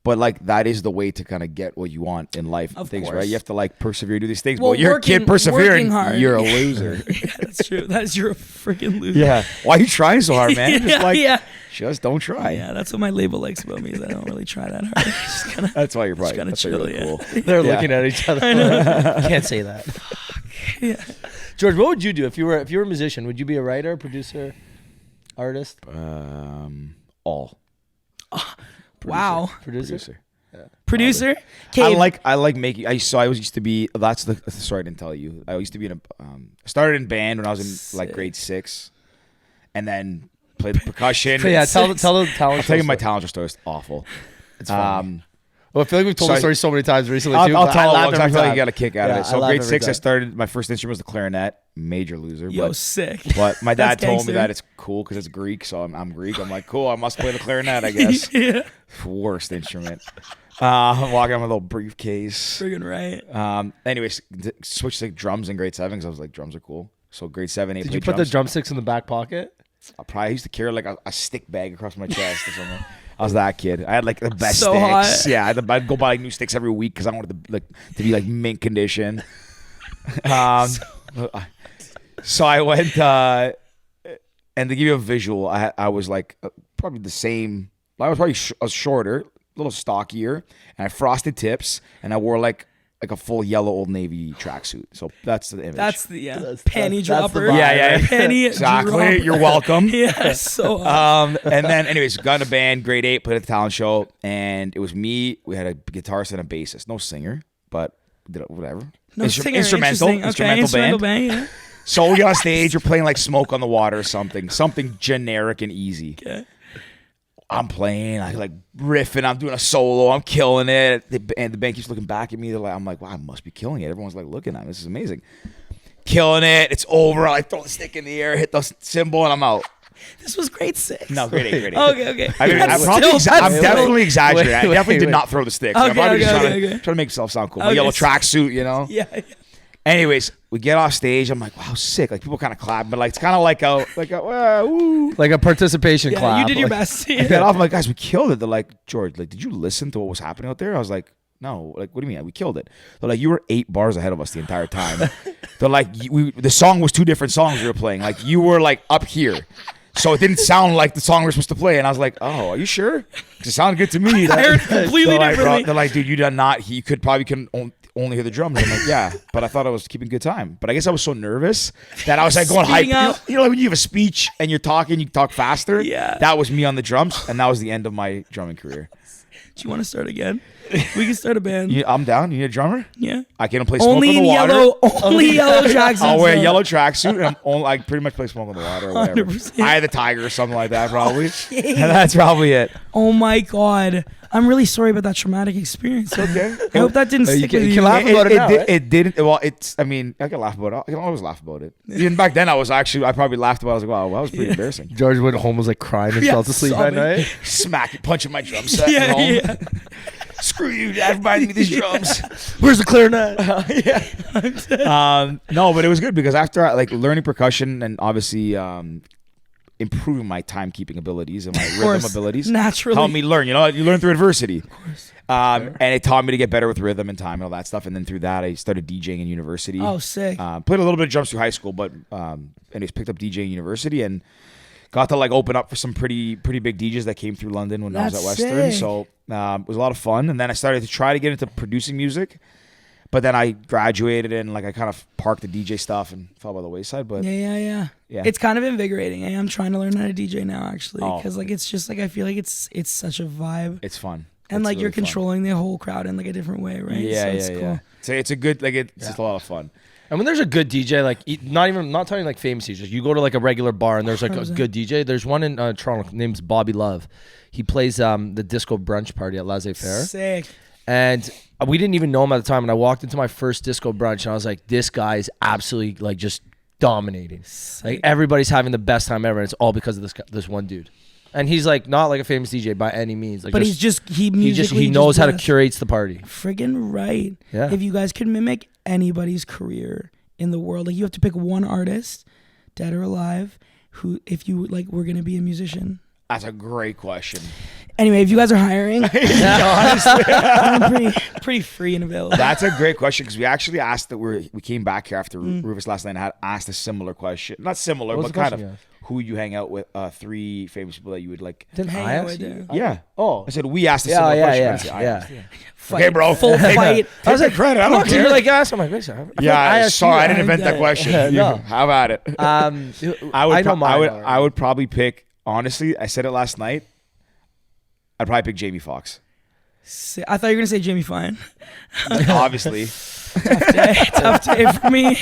But like that is the way to kind of get what you want in life, Of things, course. right? You have to like persevere, do these things. Well, but you're a kid persevering, working hard. you're a loser. Yeah, that's true. You're a freaking loser. Yeah. Why are you trying so hard, man? Yeah, Just don't try. Yeah, that's what my label likes about me, is I don't really try that hard. Just kinda, That's why you're probably kinda that's why you're chill, really yeah. cool. They're looking at each other. I know. Can't say that. Yeah. George, what would you do if you were a musician? Would you be a writer, producer, artist? All. Wow. Producer. Producer? I like making. I used to be. That's the story I didn't tell you. I used to be in a. I started in band when I was in like grade 6, and then played the percussion. Yeah, tell the talent. I'll tell you my talent story. It's awful. It's fun. Well, I feel like we've told the story so many times recently too. I'll tell I it. I feel like you got a kick out of it. So laugh grade every 6, I time. started. My first instrument was the clarinet. Major loser. Yo, but, sick. But my dad That's told gangster. me that it's cool because it's Greek. So I'm Greek. I'm like, cool. I must play the clarinet, I guess. Yeah. Worst instrument. I'm walking on my little briefcase. Friggin' right. Anyways, switched to drums in grade 7 because I was like, drums are cool. So grade 7, 8. Did you put the drumsticks in the back pocket? I used to carry like a stick bag across my chest or something. I was that kid. I had like the best So sticks. hot. Yeah, I'd go buy like, new sticks every week because I wanted to be like mint condition. So I went, and to give you a visual, I was like probably the same. I was probably I was shorter, a little stockier, and I had frosted tips, and I wore like a full yellow Old Navy tracksuit. So that's the image. That's the that's panty the dropper. vibe, yeah. Panty Exactly. dropper. You're welcome. Yeah, so hot. And then, anyways, got in a band, grade 8, played at the talent show, and it was me. We had a guitarist and a bassist, no singer, but whatever. No singer, instrumental interesting. Okay, instrumental band. Yeah. So we get on stage, we're playing like Smoke on the Water or something generic and easy. Okay. I'm playing, I like riffing, I'm doing a solo, I'm killing it. And the band keeps looking back at me. I'm like, wow, I must be killing it. Everyone's like looking at me. This is amazing. Killing it. It's over. I throw the stick in the air, hit the cymbal, and I'm out. This was grade 6. No, grade 8. Okay. I mean, That's I'm still- definitely exaggerating. I wait, definitely did wait. not throw the sticks. I'm probably just trying to make myself sound cool. My Okay. yellow tracksuit, you know? Yeah. Anyways, we get off stage. I'm like, wow, sick. Like, people kind of clap, but like, it's kind of like woo. Like a participation Yeah, clap. you did your like- best. I get off. I'm like, guys, we killed it. They're like, George, like, did you listen to what was happening out there? I was like, no. Like, what do you mean? We killed it. They're like, you were 8 bars ahead of us the entire time. They're like, the song was 2 different songs we were playing. Like, you were like up here. So it didn't sound like the song we were supposed to play. And I was like, oh, are you sure? Because it sounded good to me. I heard it completely They're like, differently. they're like, dude, you did not. He could only hear the drums. I'm like, yeah, but I thought I was keeping good time. But I guess I was so nervous that I was like going hype. Speeding up. You know, like when you have a speech and you're talking, you talk faster. Yeah. That was me on the drums, and that was the end of my drumming career. Do you want to start again? We can start a band. I'm down. You need a drummer? Yeah. I can play Smoke Only on the in Water. yellow. Only yellow tracksuits. I'll wear a though. yellow tracksuit, and I pretty much play Smoke on the Water or whatever. 100%. Eye of the Tiger or something like that, probably. And that's probably it. Oh my god. I'm really sorry about that traumatic experience. Okay. I hope that didn't You stick can- with you you. can laugh about it now, right? It didn't. Well, it's. I mean, I can laugh about it. I can always laugh about it. Even back then, I probably laughed about it. I was like, wow, that was pretty embarrassing. George went home, was like crying himself to sleep at sobbing. night. Smacking, punching my drum set. Yeah, at home. yeah. Screw you, Dad, providing me these drums. Where's the clarinet? No, but it was good because after like learning percussion and obviously improving my timekeeping abilities and my rhythm course. abilities, Naturally. helped me learn. You know, you learn through adversity. Of course. And it taught me to get better with rhythm and time and all that stuff. And then through that, I started DJing in university. Oh, sick. Played a little bit of drums through high school, but anyways, picked up DJing in university and got to like open up for some pretty big DJs that came through London when I was That's at Western. sick. So it was a lot of fun. And then I started to try to get into producing music, but then I graduated and like I kind of parked the DJ stuff and fell by the wayside. But Yeah. Yeah. It's kind of invigorating. I'm trying to learn how to DJ now, actually, Oh. because like it's just like I feel like it's such a vibe, it's fun. and It's like you're really fun. controlling the whole crowd in like a different way, right? Yeah, so it's cool. yeah. So it's a good it's just a lot of fun. And when there's a good DJ, like not talking like famous DJs, you go to like a regular bar and there's like a 100%. good DJ. There's one in Toronto named Bobby Love. He plays the disco brunch party at Laissez-Faire. Sick. And we didn't even know him at the time. And I walked into my first disco brunch and I was like, this guy is absolutely like just dominating. Like everybody's having the best time ever. And it's all because of this one dude. And he's like not like a famous DJ by any means. Like But he knows how to blessed. curate the party. Friggin' right. Yeah. If you guys could mimic anybody's career in the world, like you have to pick one artist, dead or alive, who, if you like, were gonna be a musician. That's a great question. Anyway, if you guys are hiring, I'm pretty free and available. That's a great question because we actually asked that we came back here after Rufus last night and had asked a similar question. Not similar, What was but the kind question of you asked? who you hang out with, 3 famous people that you would like. Didn't Hang I out ask with you? Yeah. Oh. I said we asked a Yeah, similar yeah, question. I yeah, didn't say I yeah. asked. Fight, Okay, bro. Full Take fight. I was like, credit. I don't You're care. like, ask. I'm like, wait a second. Yeah, I asked sorry, you. I didn't invent that question. No. How about it? I know mine already. I would probably pick. Honestly, I said it last night. I'd probably pick Jamie Foxx. I thought you were gonna say Jamie Fine. Obviously. Tough day for me.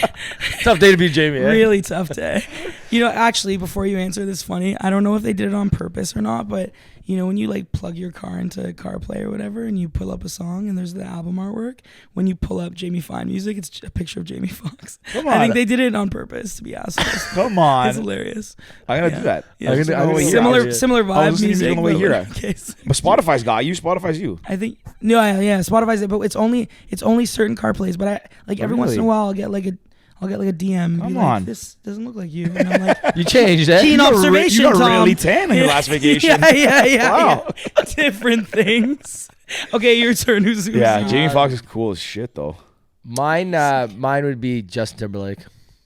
Tough day to be Jamie. Eh? Really tough day. You know, actually, before you answer this, funny. I don't know if they did it on purpose or not, but you know, when you like plug your car into CarPlay or whatever, and you pull up a song, and there's the album artwork. When you pull up Jamie Fine music, it's a picture of Jamie Foxx. Come I on. think they did it on purpose to be assholes. Come on. It's hilarious. I'm going to do that. Yeah. I'm gonna hear Similar, it. similar I vibe was listening to music. music on the way but here. like, okay, But Spotify's got you. Spotify's you. I think Spotify's it, but it's only certain car plays. But I like every once in a Really? while I'll get like I'll get like a DM. And Come be like, on. this doesn't look like you. And I'm like, You changed, eh? keen observation, You got Tom. really tan on your last vacation. Yeah. Wow. Different things. Okay, your turn. Who's Yeah, Jamie Foxx is cool as shit though. Mine would be Justin Timberlake.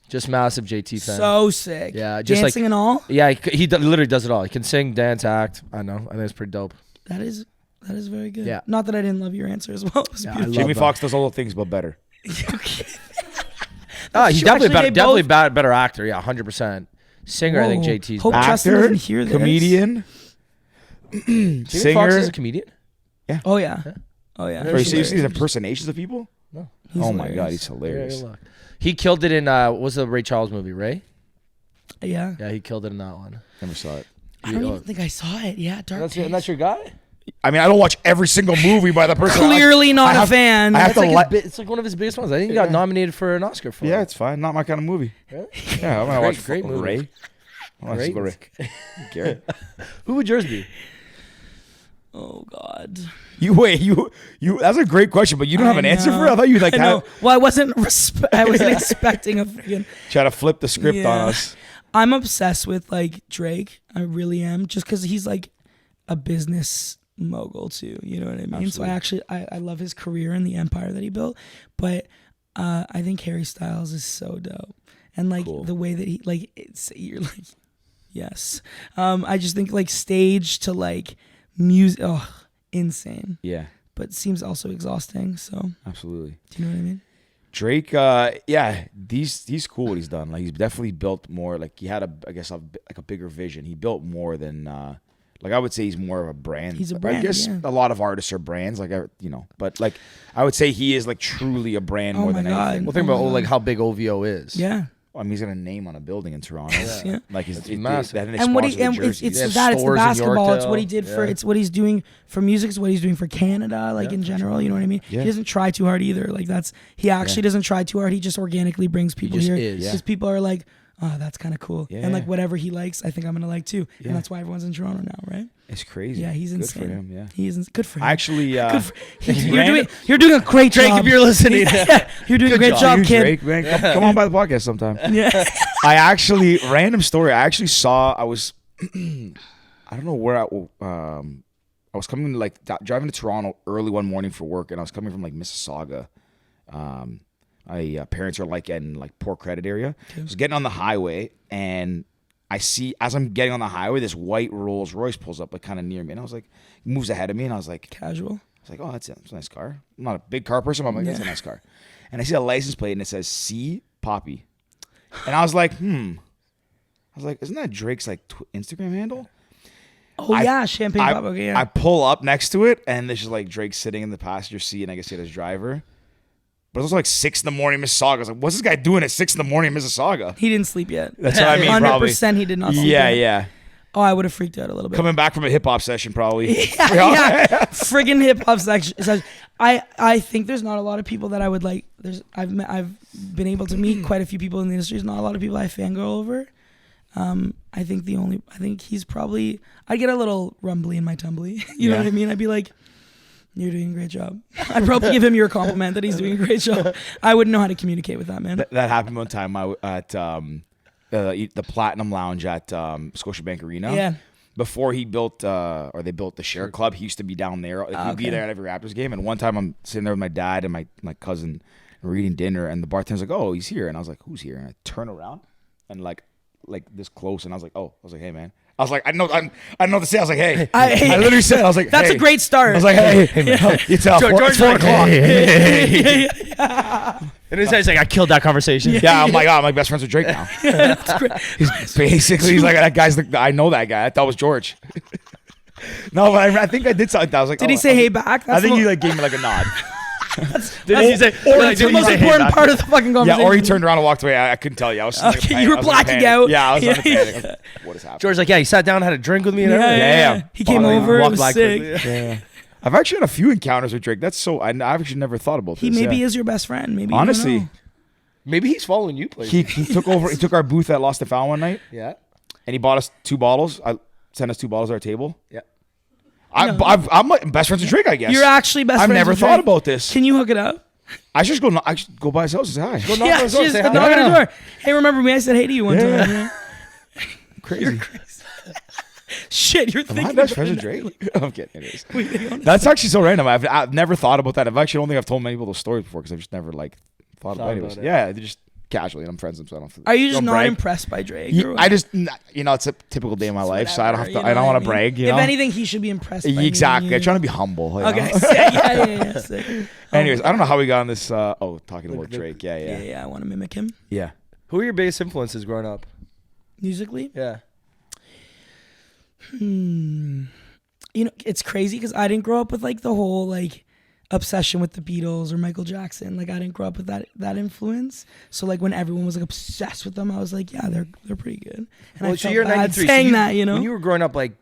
Just massive JT fan. so sick. Yeah, just dancing like, and all. Yeah, he literally does it all. He can sing, dance, act. I know. I think it's pretty dope. That is very good. Yeah. Not that I didn't love your answer as well. It was Yeah, beautiful. Jamie that. Foxx does all the things but better. Okay. He's Sure, definitely actually, better. they both- Better actor. Yeah, 100%. Singer, I think Whoa. JT's Hope better. Justin Actor, doesn't hear this. comedian, Jamie Foxx singer. is a comedian. Oh yeah. Oh yeah. Never Bro, you seen see it. these impersonations of people? No. He's Oh my god, hilarious. he's hilarious. Yeah, he killed it in what was the Ray Charles movie? Ray? Yeah. Yeah, he killed it in that one. Never saw it. I don't even think I saw it. Yeah, Dark Days. That's your guy. I mean, I don't watch every single movie by the person. Clearly not I a have- fan. I have It's to like, let. it's like one of his biggest ones. I think he got nominated for an Oscar for Yeah, it. it's fine. Not my kind of movie. Really? Yeah, I'm gonna watch Great movie. Ray. I'm gonna go Great. Ray. Garrett. Who would yours be? Oh God. You wait. You. That's a great question, but you don't have an answer for it. I thought you like I know. had, Well, I wasn't expecting a freaking. try to flip the script Yeah. on us. I'm obsessed with like Drake. I really am, just because he's like a business mogul too. You know what I mean? Absolutely. So I actually I love his career and the empire that he built. But I think Harry Styles is so dope, and like Cool. the way that he like it's you're like yes. I just think like stage to like music. Oh, insane. Yeah, But seems also exhausting. So absolutely. do you know what I mean? Drake, yeah, he's cool what he's done. Like he's definitely built more. Like he had a bigger vision. He built more than like I would say he's more of a brand. He's a I brand, guess yeah. a lot of artists are brands. Like but like I would say he is like truly a brand Oh more my than God. anything. Well, think about like how big OVO is. Yeah. I mean, he's got a name on a building in Toronto. Yeah. Like he's massive. Then they And what he sponsor the and jerseys. it's They have that it's the stores in basketball. It's Yorkdale. what he did for Yeah. it's what he's doing for music. It's what he's doing for Canada, like in general. You know what I mean? Yeah. He doesn't try too hard either. Like he actually doesn't try too hard. He just organically brings people just here is. because people are like, oh, that's kind of cool. Yeah. And like whatever he likes, I think I'm gonna like too. Yeah. And that's why everyone's in Toronto now, right? It's crazy. Yeah, he's Good insane. for him. Yeah. He is good for him. I actually, you're doing a great Drake, job. if you're listening. You're doing a great job. job, you, kid. Drake, man. Come on by the podcast sometime. Yeah. I actually random story. I actually saw. I was, I don't know where I was coming like driving to Toronto early one morning for work, and I was coming from like Mississauga. My parents are like in like poor credit area. I was getting on the highway, and I see as I'm getting on the highway, this white Rolls Royce pulls up like kind of near me, and I was like, moves ahead of me, and I was like, Casual. oh, that's a nice car. I'm not a big car person, but I'm like, that's a nice car. And I see a license plate, and it says C Poppy, and I was like, isn't that Drake's like Instagram handle? Oh yeah, champagne pop. Okay, yeah. I pull up next to it, and there's just like Drake sitting in the passenger seat, and I guess he had his driver. But it was also like 6 a.m. Mississauga. I was like, what's this guy doing at 6 a.m. Mississauga? He didn't sleep yet. That's what I mean, probably. 100% he did not sleep Yeah, yet. yeah. Oh, I would have freaked out a little bit. Coming back from a hip hop session, probably. yeah. Friggin' hip hop section. I think there's not a lot of people that I would like. I've been able to meet quite a few people in the industry. There's not a lot of people I fangirl over. I think he's probably. I get a little rumbly in my tumbly. You know Yeah. what I mean? I'd be like, "You're doing a great job." I'd probably give him your compliment that he's doing a great job. I wouldn't know how to communicate with that man. That happened one time at the Platinum Lounge at Scotiabank Arena. Yeah. Before he built, or they built the Share Club, he used to be down there. He'd be okay. there at every Raptors game. And one time I'm sitting there with my dad and my cousin, and we're eating dinner, and the bartender's like, "Oh, he's here," and I was like, "Who's here?" And I turn around, and like this close, and I was like, "Hey, man." I was like, I know what to say. I was like, hey. I literally said, I was like, That's hey. a great start. I was like, hey, man, it's 4 o'clock. And he's like, I killed that conversation. Yeah, I'm like, I'm best friends with Drake now. He's like, that guy's I know that guy. I thought it was George. No, but I think I did something. I was like, Did he say hey back? I think he like gave me like a nod. Did he say, That's the most important part of the fucking conversation. Yeah, or he turned around and walked away. I couldn't tell you. I was just Okay, you were blacking out. Yeah, I was on the panic. I was like, what is happening? George's like, yeah, he sat down, had a drink with me and everything. Yeah. He came Walked over. It walked was back sick. quickly. Yeah. I've actually had a few encounters with Drake. I've actually never thought about this. He maybe yeah. is your best friend. Maybe you don't Honestly, know. Maybe he's following you places. he took over. He took our booth at Lost and Found one night, Yeah. and he bought us 2 bottles. I sent us 2 bottles to our table. Yeah. I'm like best friends with Drake, I guess. You're actually best I've friends never with thought Drake. about this. Can you hook it up? I should just I should go by his house and say hi. Go knock on Yeah, his door, she's say knocking hi. on the door. Hey, remember me? I said hey to you one Yeah. time. Yeah. Crazy. You're crazy. Shit, you're Am I thinking best about friends with it now. Drake? I'm kidding. Anyways. Wait, That's actually so random. I've never thought about that. I don't think I've told many people those stories before because I've just never like thought about it. Yeah, they just casually, and I'm friends with them, so I don't. Are you just don't not brag. impressed by Drake? Yeah, or I just, it's a typical day of my life, so I don't have to. I don't want to brag. You know? If anything, he should be impressed. By Exactly. Me. I'm trying to be humble. You Okay. know? Sick. Yeah. Sick. Anyways, I don't know how we got on this. Talking about the- Drake. Yeah. I want to mimic him Yeah. Who are your biggest influences growing up? musically. Yeah. You know, it's crazy because I didn't grow up with like the whole like obsession with the Beatles or Michael Jackson. Like I didn't grow up with that influence. So like when everyone was like obsessed with them, I was like, yeah, they're pretty good. And I felt you're bad 93. saying that, you know. When you were growing up, like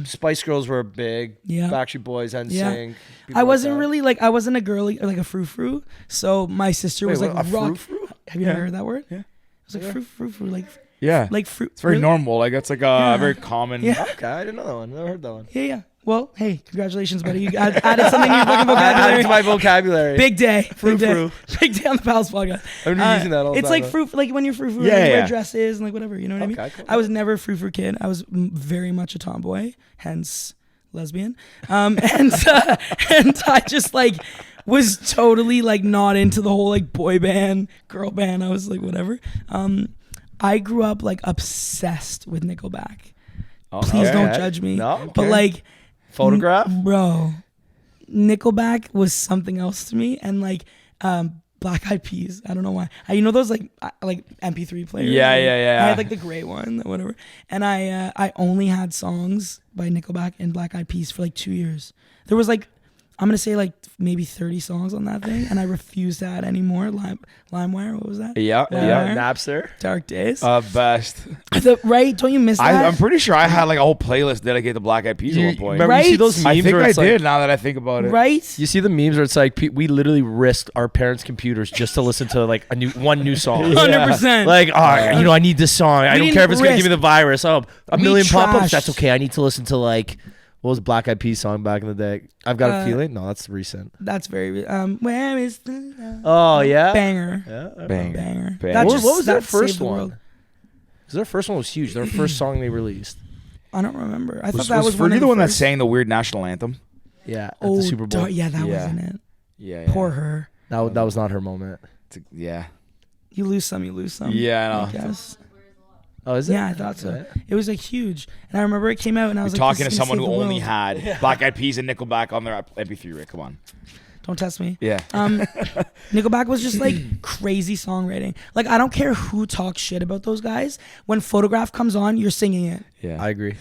Spice Girls were big. Yeah. Backstreet Boys, NSYNC. Yeah. people I like wasn't that. really like I wasn't a girly or like a frou-frou. So my sister was Wait, like a rock. frou-frou? Have you never heard that word? Yeah. It was like frou-frou, Yeah. like fruit. It's very really? normal. Like that's like a very common. Yeah. Okay, I didn't know that one. Never heard that one. Yeah. Well, hey, congratulations, buddy. You added something to your fucking I added vocabulary. to my vocabulary. Big day. Big day. Frou-frou. Big day on the Pals podcast. I've been using that all the It's time, like though. fruit, like when you're frou-frou, Yeah, like you yeah. wear dresses and like whatever, you know what I mean? Okay, cool. I was never a frou-frou kid. I was very much a tomboy, hence lesbian. And I just like was totally like not into the whole like boy band, girl band. I was like whatever. I grew up like obsessed with Nickelback. Please Okay. don't judge me. No, But okay. like Photograph? bro, Nickelback was something else to me, and like Black Eyed Peas. I don't know why. You know those like MP3 players. Yeah, Like, yeah, yeah. I had like the gray one, whatever. And I only had songs by Nickelback and Black Eyed Peas for like 2 years. There was like I'm gonna say like maybe 30 songs on that thing, and I refused to add any more. LimeWire, what was that? Yeah. Yeah. Napster. Dark Days. Best. Right? Don't you miss that? I'm pretty sure I had like a whole playlist dedicated to Black Eyed Peas at one point. Remember you see Right? those memes I think where I it's like, did. Now that I think about it. Right? You see the memes where it's like we literally risked our parents' computers just to listen to like one new song. 100%. Like, I need this song. I don't didn't care if it's gonna give risk. me the virus. Oh, a We million pop-ups. trashed. That's okay. I need to listen to like what was Black Eyed Peas song back in the day? I've got a feeling. No, that's recent. That's very. Where is the love? Oh yeah. Banger. Yeah. Banger. Banger. Banger. That What, just- what was their that first saved the one? world. Because their first one was huge. Their first song they released. I don't remember. I thought Was that was one Fergie of the one that first. sang the weird national anthem? Yeah. At Oh, the Super Bowl. yeah, that Yeah. wasn't it. Yeah. Poor her. That was not her moment. Yeah. You lose some, you lose some. Yeah, I know. guess. Oh, is it? Yeah, I thought so. Okay. It was like huge, and I remember it came out, and I was You're like, talking to this is gonna someone who save the only world. had Black Eyed Peas and Nickelback on their MP3 rig. Come on. Don't test me. Yeah. Nickelback was just like crazy songwriting. Like I don't care who talks shit about those guys. When Photograph comes on, you're singing it. Yeah. I agree.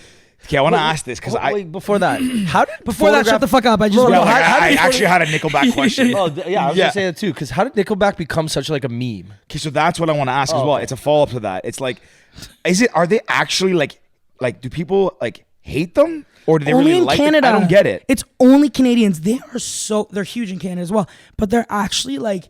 Okay, I want to ask this because Wait, before that, how did Before that, shut the fuck up. I just No, Yeah, no, like, how I did actually had a Nickelback question. Oh, yeah, I was Yeah. gonna say that too. Because how did Nickelback become such like a meme? Okay, so that's what I want to ask as well. okay. It's a follow up to that. It's like, are they actually like do people like hate them or do they only really in like Canada. it? I don't get it. It's only Canadians. They're huge in Canada as well. But they're actually like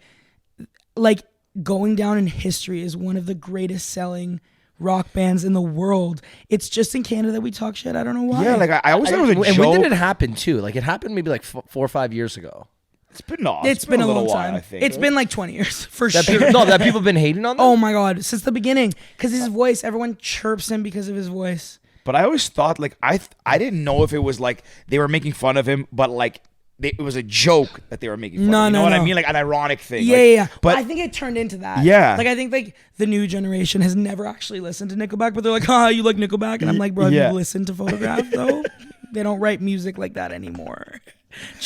going down in history as one of the greatest selling rock bands in the world. It's just in Canada that we talk shit. I don't know why. Yeah, like I always thought it was a And joke. when did it happen too? Like it happened maybe like 4 or 5 years ago. It's been no, it's been a little long while, time. I think. It's been like 20 years for That sure. people, no, that people have been hating on them. Oh my god, since the beginning, because his voice, everyone chirps him because of his voice. But I always thought like I didn't know if it was like they were making fun of him, but like it was a joke that they were making fun No, of. You know no, what no. I mean? Like an ironic thing. Yeah, like, yeah, yeah. But I think it turned into that. Yeah. Like I think like the new generation has never actually listened to Nickelback, but they're like, you like Nickelback? And I'm like, bro, have Yeah. you listened to Photograph though? They don't write music like that anymore.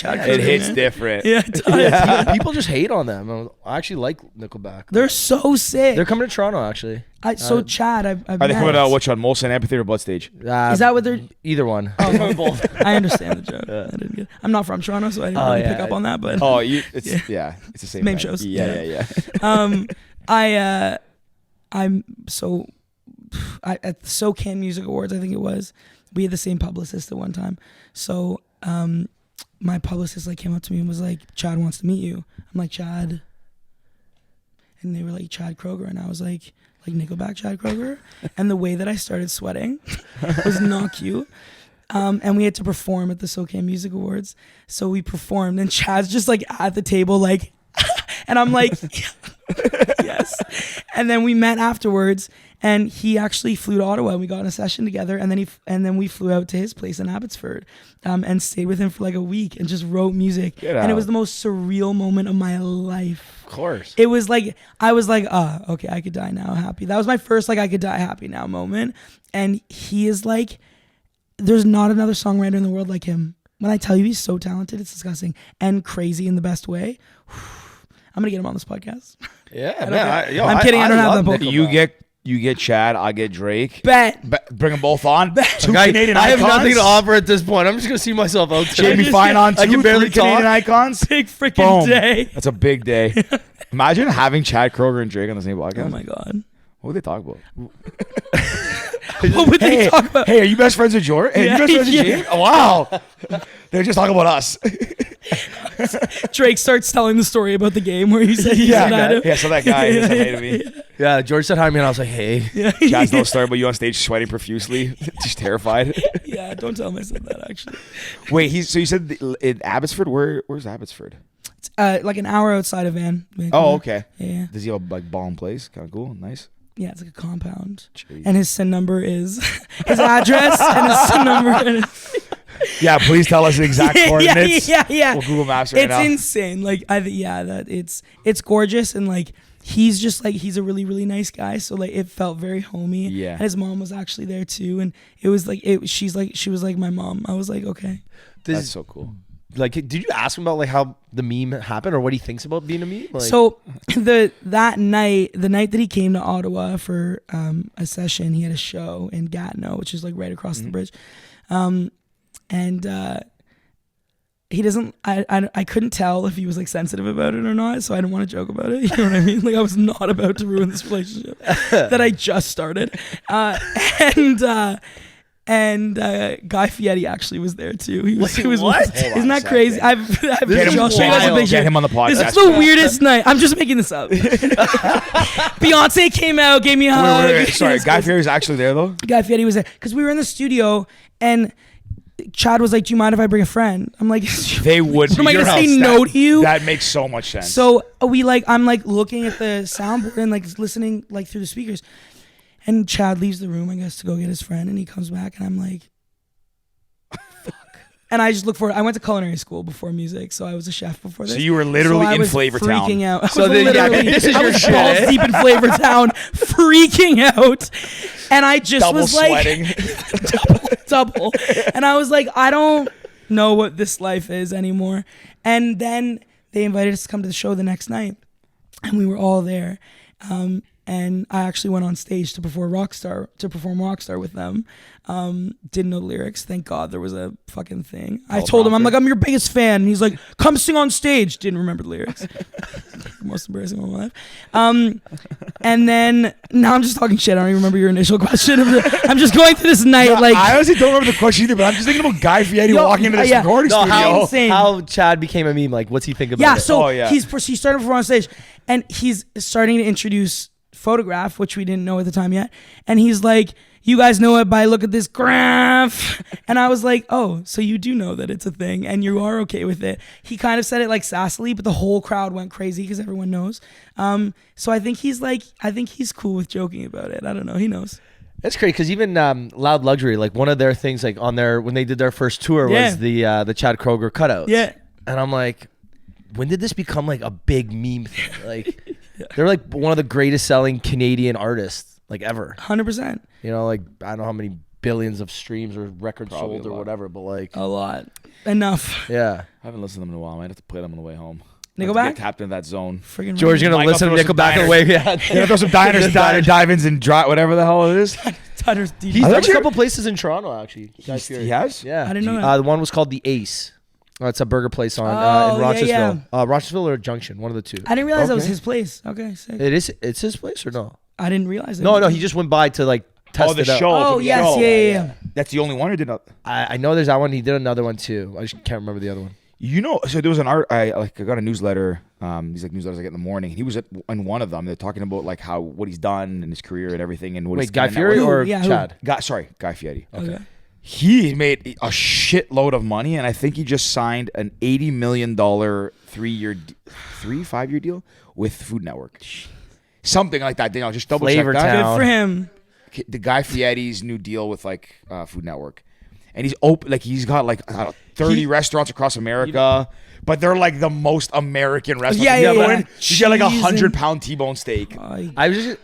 it hits different. Yeah, it does. People just hate on them. I actually like Nickelback. They're so sick. They're coming to Toronto actually. Chad, I've Are they met. coming out which one? Molson Amphitheater or Blood Stage? Is that what they're? Either one? Oh, I understand the joke. I didn't get. I'm not from Toronto, so I didn't really pick up on that. But Oh, it's it's the same Name thing. shows. Yeah. I'm so at the SoCan Music Awards, I think it was. We had the same publicist at one time. So my publicist like came up to me and was like, Chad wants to meet you. I'm like, Chad. And they were like, Chad Kroger. And I was like Nickelback Chad Kroger. And the way that I started sweating was not cute. And we had to perform at the SoCan Music Awards. So we performed and Chad's just like at the table like And I'm like, yes. And then we met afterwards, and he actually flew to Ottawa, and we got in a session together. And then we flew out to his place in Abbotsford, and stayed with him for like a week and just wrote music. And it was the most surreal moment of my life. Of course. It was like, I was like, okay, I could die now happy. That was my first like I could die happy now moment. And he is like, there's not another songwriter in the world like him. When I tell you he's so talented, it's disgusting and crazy in the best way. I'm gonna get him on this podcast. Yeah, man. I'm kidding. I don't have that book. You get Chad. I get Drake. Bet. Bring them both on. Two Like, Canadian I have icons. nothing to offer at this point. I'm just gonna see myself out today. Jamie Fine on two. I can barely three Canadian talk. icons. Big freaking Boom. day. That's a big day. Imagine having Chad Kroger and Drake on the same podcast. Oh my god. What would they talk about? What would they talk about? Hey, are you best friends with Jordan? Hey, Yeah, you best friends with yeah. James? Oh, wow. They're just talking about us. Drake starts telling the story about the game where he said he said hi to- Yeah, so that guy just said hey to me. Yeah, George said hi to me, and I was like, "Hey." Chad's no story about you on stage sweating profusely, just terrified. Yeah, don't tell him I said that actually. Wait, so you said in Abbotsford? Where's Abbotsford? It's like an hour outside of Vancouver. Oh, okay. Yeah. Does he have a like bomb place? Kind of cool, nice. Yeah, it's like a compound. Jeez. And his SIN number is his address and his SIN number. And Yeah, please tell us the exact coordinates. yeah. We'll Google Maps right It's now. insane. Like that it's gorgeous, and like he's just like he's a really really nice guy. So like it felt very homey. Yeah. And his mom was actually there too, and it was like she was like my mom. I was like, okay. That's so cool. Like, did you ask him about like how the meme happened or what he thinks about being a meme? Like, So the night that he came to Ottawa for a session, he had a show in Gatineau, which is like right across the bridge, and he doesn't. I couldn't tell if he was like sensitive about it or not, so I didn't want to joke about it. You know what I mean? Like I was not about to ruin this relationship that I just started, and Guy Fieri actually was there too. He was. what? Isn't that crazy? I've This is just showed you guys a wild. picture. Get him on the podcast. This is the weirdest night. I'm just making this up. Beyonce came out, gave me a hug. Wait. Sorry, Guy Fieri's actually there though. Guy Fieri was there because we were in the studio, and Chad was like, "Do you mind if I bring a friend?" I'm like, They would. What am I Your gonna say house, no to you? That makes so much sense. So I'm like looking at the soundboard and like listening like through the speakers, and Chad leaves the room, I guess, to go get his friend, and he comes back, and I'm like, fuck. And I just look for it. I went to culinary school before music, so I was a chef before this. So you were literally So I in was Flavor freaking Town. out. I So was then, yeah, literally- this is I your was shit, balls eh? deep in Flavor Town, freaking out, and I just Double was like, sweating. double. And I was like, I don't know what this life is anymore. And then they invited us to come to the show the next night, and we were all there. And I actually went on stage to perform Rockstar with them. Didn't know the lyrics. Thank God there was a fucking thing. I told him, I'm like, I'm your biggest fan. And he's like, come sing on stage. Didn't remember the lyrics. Most embarrassing moment of my life. And then now I'm just talking shit. I don't even remember your initial question. I'm just going through this night like. I honestly don't remember the question either, but I'm just thinking about Guy Fieri Yo, walking into this yeah. recording no, studio. Insane. how Chad became a meme? Like, what's he think about Yeah, it? so Oh, yeah. he started performing on stage, and he's starting to introduce photograph, which we didn't know at the time yet. And he's like, you guys know it by look at this graph. And I was like, oh, so you do know that it's a thing and you are okay with it. He kind of said it like sassily, but the whole crowd went crazy because everyone knows. So I think he's cool with joking about it. I don't know. He knows. That's great because even Loud Luxury, like one of their things, like on their when they did their first tour was the Chad Kroger cutouts. Yeah. And I'm like, when did this become like a big meme thing? Like, they're like one of the greatest selling Canadian artists like ever. 100%. You know, like I don't know how many billions of streams or records Probably sold a or lot. whatever, but like, A lot. Enough. yeah. I haven't listened to them in a while. I might have to play them on the way home. Nickelback? Get tapped into that zone. Friggin' George's gonna Mike, listen I'll to throw some Nickelback diners. away. Yeah. You know, throw some diners, dive-ins, and dry, whatever the hell it is. Tutter's deep. He's I done thought a couple places in Toronto actually. Guy Fieri. He has? Yeah. I didn't know that. The one was called the Ace. It's a burger place on Oh, in yeah, Rochestersville. yeah. Rochestersville or Junction, one of the two. I didn't realize that was Okay. his place. Okay, sick. It's his place or no? I didn't realize that. No, he just went by to like test Oh, the it out. show. Oh, for the yes, show. yeah. That's the only one or did not? I know there's that one. He did another one too. I just can't remember the other one. You know, so there was an art. I got a newsletter. These like newsletters I get in the morning. He was in one of them. They're talking about like what he's done in his career and everything and what. Wait, he's Guy kinda Fieri networking. or Yeah, who? Chad? Sorry, Guy Fieri. Okay. He made a shitload of money, and I think he just signed an $80 million 5-year deal with Food Network. Something like that. Just double Flavor check that. Town. Good for him. The Guy Fieri's new deal with Food Network, and he's open. He's got 30 restaurants across America, but they're the most American restaurants. Yeah. You get Cheese a and- 100-pound T-bone steak. I was just.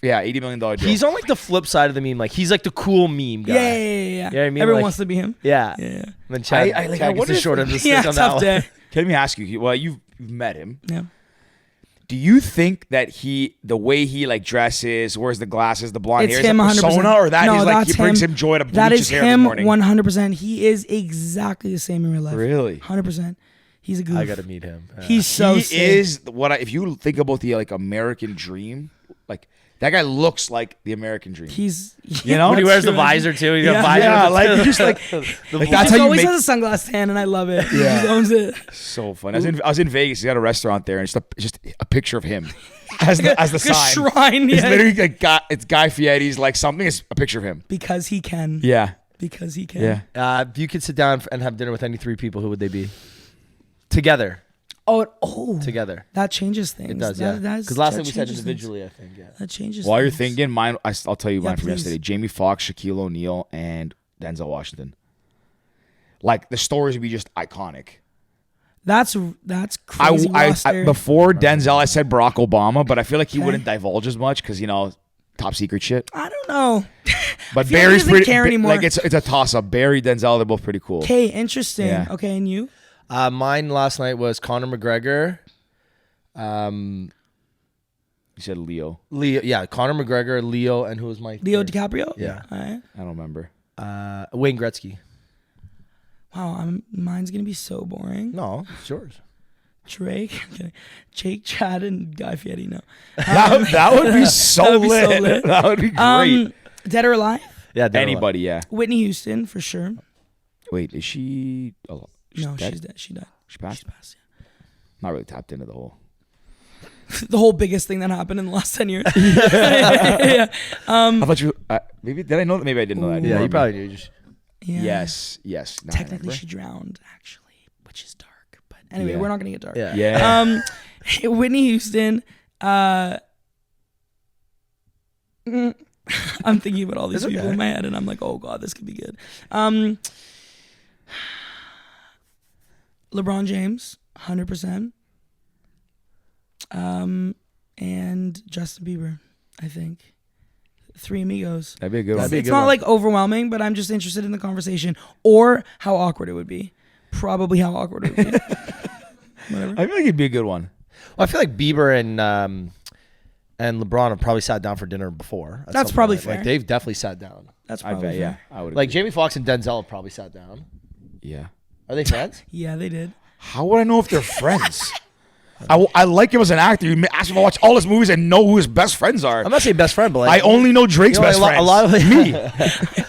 Yeah, $80 million deal. He's on the flip side of the meme. He's the cool meme guy. Yeah. You know what I mean? Everyone wants to be him. Yeah. Yeah. And then Chad, I Chad gets wonder the if- short end of the stick Yeah, on that tough one. day. Let me ask you. Well, you've met him. Yeah. Do you think that the way he dresses, wears the glasses, the blonde It's hair, is him a 100%. persona, or that No, is that's he brings him. him joy to That bleach is his hair in the him morning? 100%. He is exactly the same in real life. Really? 100%. He's a goof. I got to meet him. He's so He sick. is if you think about the American dream, that guy looks like the American dream. He's You know? When he that's wears the true. visor too. He's Yeah. got visor. Yeah, with the- just the that's He how you always make has a sunglass tan, and I love it. Yeah. He owns it. so fun. I was in Vegas. He got a restaurant there, and it's just a picture of him as the Like a sign. shrine. It's Yeah. literally it's Guy Fieri's something. It's a picture of him. Because he can. Yeah, Because he can. yeah. If you could sit down and have dinner with any 3 people, who would they be? Together. Together. That changes things. It does, yeah. Because last time we said individually, I think. Yeah. That changes While you're things. thinking, mine. I'll tell you Yeah, mine from please. yesterday. Jamie Foxx, Shaquille O'Neal, and Denzel Washington. The stories would be just iconic. That's crazy roster. Before Denzel, I said Barack Obama, but I feel like he wouldn't divulge as much because top secret shit. I don't know. But feel like he Barry's doesn't pretty. care anymore. It's a toss up. Barry, Denzel, they're both pretty cool. Okay, interesting. Yeah. Okay, and you? Mine last night was Conor McGregor. You said Leo. Leo, yeah, Conor McGregor, Leo, and who was my Leo third? DiCaprio? Yeah. All right. I don't remember. Wayne Gretzky. Wow, mine's going to be so boring. No, it's yours. Drake, Jake, Chad, and Guy Fieri. No. That would be so That would be so lit. lit. That would be great. Dead or Alive? Yeah, Anybody, yeah. Whitney Houston, for sure. Wait, is she? Oh, No, dead? she's dead. She died. She passed. She's passed, Not really tapped into the whole. yeah. The whole biggest thing that happened in the last 10 years. yeah. I thought you. Maybe did I know that? Maybe I didn't know that. Yeah, Ignore you me. probably do. Just Yeah. Yes. Now I Technically, remember. she drowned, actually, which is dark. But anyway, Yeah. we're not going to get dark. yeah. Yeah. Whitney Houston. I'm thinking about all these It's people okay. in my head, and I'm like, oh god, this could be good. LeBron James, 100%. And Justin Bieber, I think. 3 Amigos. That'd be a good one. That'd be a It's good not one. overwhelming, but I'm just interested in the conversation or how awkward it would be. Probably how awkward it would be. Whatever. I feel like it'd be a good one. Well, I feel like Bieber and LeBron have probably sat down for dinner before. at That's some probably point. fair. Like they've definitely sat down. That's I probably bet. fair. Yeah, I would. Like agree. Jamie Foxx and Denzel have probably sat down. Yeah. Are they friends? Yeah, they did. How would I know if they're friends? I like him as an actor. You ask him to watch all his movies and know who his best friends are. I'm not saying best friend, but like I only know Drake's you know, best like, friends. a lot of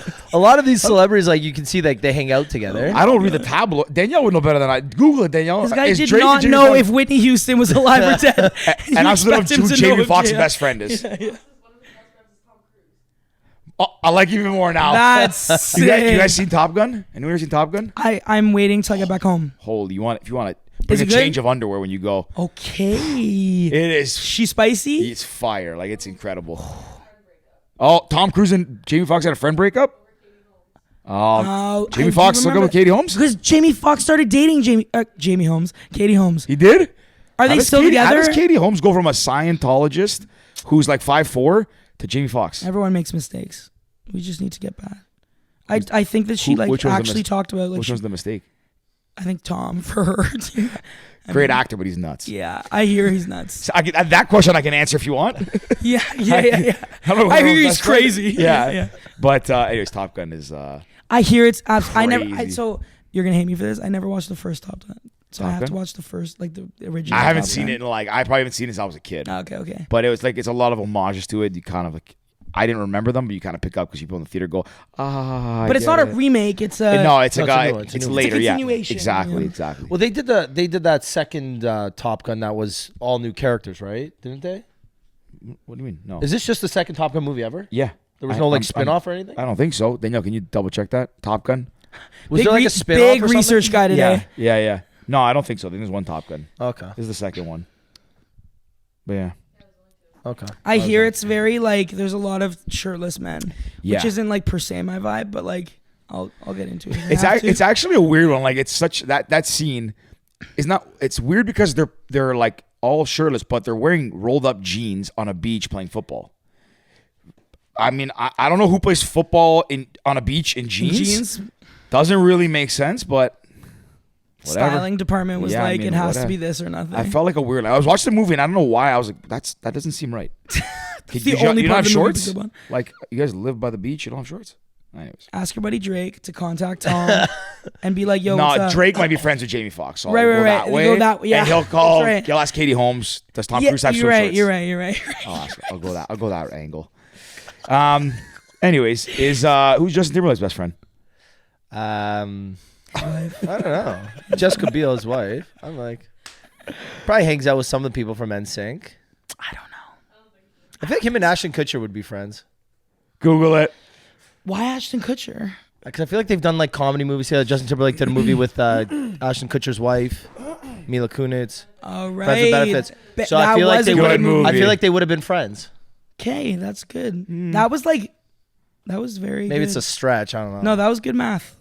me. a lot of these celebrities, like you can see, like they hang out together. I don't read the tabloid. Danielle would know better than I. Google it, Danielle. This guy Is did Drake not and Jamie know Foxx- if Whitney Houston was alive or dead. And I was looking up expect him who to Jamie know Foxx's if- best friend is. Yeah. Oh, I like you even more now. That's sick. You guys seen Top Gun? Anyone ever seen Top Gun? I'm waiting till I get back home. Holy, if you want to bring Is a it good? change of underwear when you go. Okay. It is. She spicy? It's fire. Like it's incredible. Oh, Tom Cruise and Jamie Foxx had a friend breakup. Oh, Jamie I Foxx do took up remember- with Katie Holmes. Because Jamie Foxx started dating Katie Holmes. He did. Are they still together? How does Katie Holmes go from a Scientologist who's like 5'4" to Jamie Foxx? Everyone makes mistakes. We just need to get back. I think that she Which one's the actually talked about Which one's the mistake? I think Tom for her. Great actor, but he's nuts. Yeah, I hear he's nuts. So that question I can answer if you want. Yeah. I don't know I who hear knows he's best friend. crazy. Yeah. But anyways, Top Gun is I hear it's Crazy. so you're gonna hate me for this. I never watched the first Top Gun, so I Top have to Gun? watch the first, like the original. I haven't Top seen Gun. it in I probably haven't seen it since I was a kid. Okay. But it was like it's a lot of homages to it. You kind of like I didn't remember them, but you kind of pick up because people in the theater go, I But it's get not a it." remake. It's a No, it's a No, it's a guy. new one. It's a It's new one. later. It's a Yeah, continuation, exactly, yeah. exactly. Well, they did that second Top Gun that was all new characters, right? Didn't they? What do you mean? No. Is this just the second Top Gun movie ever? Yeah. There was no like spin-off or anything? I don't think so. Danielle, can you double check that? Top Gun? Was there like a spin-off big or something? research guy today. Yeah. No, I don't think so. I think there's one Top Gun. Okay. This is the second one. But yeah. Okay. I hear it's very like there's a lot of shirtless men, Yeah. which isn't like per se my vibe, but like I'll get into it. It's actually a weird one. Like it's such that scene is not. It's weird because they're like all shirtless, but they're wearing rolled up jeans on a beach playing football. I mean, I don't know who plays football on a beach in jeans. Doesn't really make sense, but whatever. Styling department was it has to be this or nothing. I felt like a weird. I was watching the movie and I don't know why I was like, that doesn't seem right. The only you don't part have of the shorts? movie Like you guys live by the beach, you don't have shorts. Anyways, ask your buddy Drake to contact Tom and be like, "Yo, what's no, up?" Drake might be friends with Jamie Foxx. So Right. That way, Go that way, yeah. And he'll call. That's right. He'll ask Katie Holmes. Does Tom Cruise have you're right, shorts? you're right. I'll go that angle. Anyways, is who's Justin Timberlake's best friend? I don't know. Jessica Biel's wife. I'm like, probably hangs out with some of the people from NSYNC. I don't know. I think him and Ashton Kutcher would be friends. Google it. Why Ashton Kutcher? Because I feel like they've done like comedy movies. Yeah, Justin Timberlake did a movie with Ashton Kutcher's wife, Mila Kunis. All right. Friends with Benefits. So that I feel like was they a would. good movie. I feel like they would have been friends. Okay, that's good. That was very. Maybe good. it's a stretch. I don't know. No, that was good math.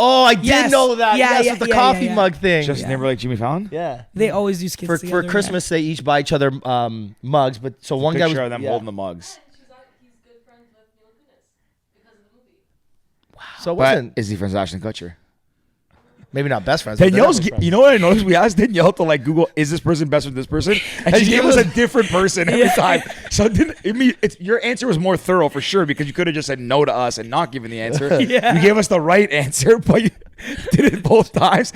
Oh, I did Yes. know that. Yeah, yes, yeah, with the yeah, coffee yeah. mug thing. Justin Timberlake, Jimmy Fallon. Yeah. They always do skits For together. Christmas, they each buy each other mugs. But so one guy was Picture of them holding the mugs. He's good friends with Mila Kunis because of the movie. So it But wasn't is he friends with Ashton Kutcher? maybe not best friends. but they're Danielle's, definitely friends. you know what I noticed? We asked Danielle to like Google, is this person best with this person? And she gave us a different person every time. So your answer was more thorough for sure because you could have just said no to us and not given the answer. Yeah. You gave us the right answer, but you did it both times.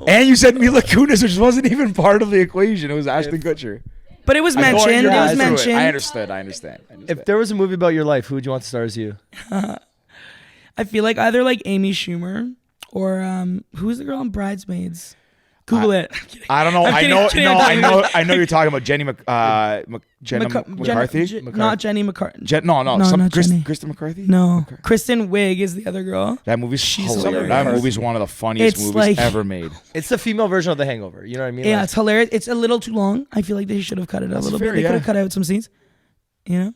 And you said Mila Kunis, which wasn't even part of the equation. It was Ashton Kutcher. But it was I'm going mentioned. your It was eyes through it. mentioned. I understand. If there was a movie about your life, who would you want to star as you? I feel like either like Amy Schumer or who's the girl in Bridesmaids? Google it. I don't know. I'm kidding, I'm kidding, I'm kidding. I know you're talking about Jenny McCarthy. Not Jenny McCarthy. No, not Jenny. Kristen McCarthy. No, Kristen Wiig is the other girl. That movie's hilarious. hilarious. That movie's one of the funniest It's movies like- ever made. It's the female version of The Hangover. You know what I mean? Yeah, Like, it's hilarious. It's a little too long. I feel like they should have cut it a little fair, bit. They yeah. could have cut out some scenes. You know?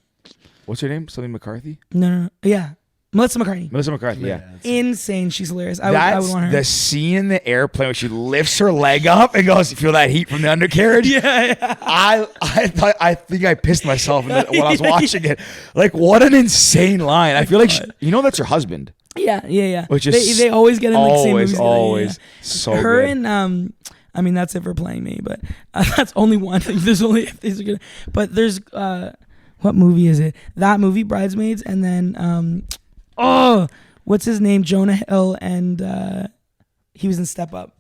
What's her name? Something McCarthy? No. Yeah, Melissa McCarthy. Melissa McCarthy. Yeah. Insane. She's hilarious. I would That's want her. the scene in the airplane where she lifts her leg up and goes, "You feel that heat from the undercarriage?" yeah. I think I pissed myself when I was watching it. Like, what an insane line! I feel like that's her husband. Yeah. Which is they always get in like same movies. together, always yeah. so Her good. and I mean that's it for playing me, but that's only one thing. There's only if these are good. But there's what movie is it? That movie, Bridesmaids, and then what's his name? Jonah Hill, and he was in Step Up.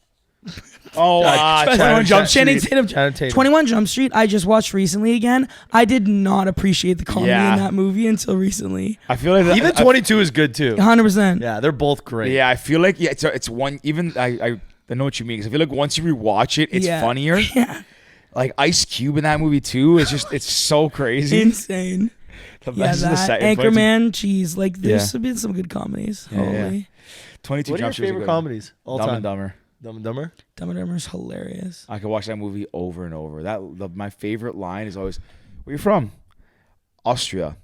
21 Jump Channing Street. Tatum. Channing Tatum. 21 Jump Street. I just watched recently again. I did not appreciate the comedy Yeah. in that movie until recently. I feel like Even 22 is good too. 100%. Yeah, they're both great. Yeah, I feel like it's one. Even I know what you mean because I feel like once you rewatch it, it's Yeah. funnier. Yeah. Like Ice Cube in that movie too. It's so crazy. Insane. The Yeah, best is the that second. Anchorman, cheese. Like, there's Yeah. been some good comedies. Yeah, yeah. Holy. 22 What are your Jump Street. favorite comedies all Dumb time? and Dumber. Dumb and Dumber. Dumb and Dumber's hilarious. I could watch that movie over and over. My favorite line is always, "Where you from?" Austria.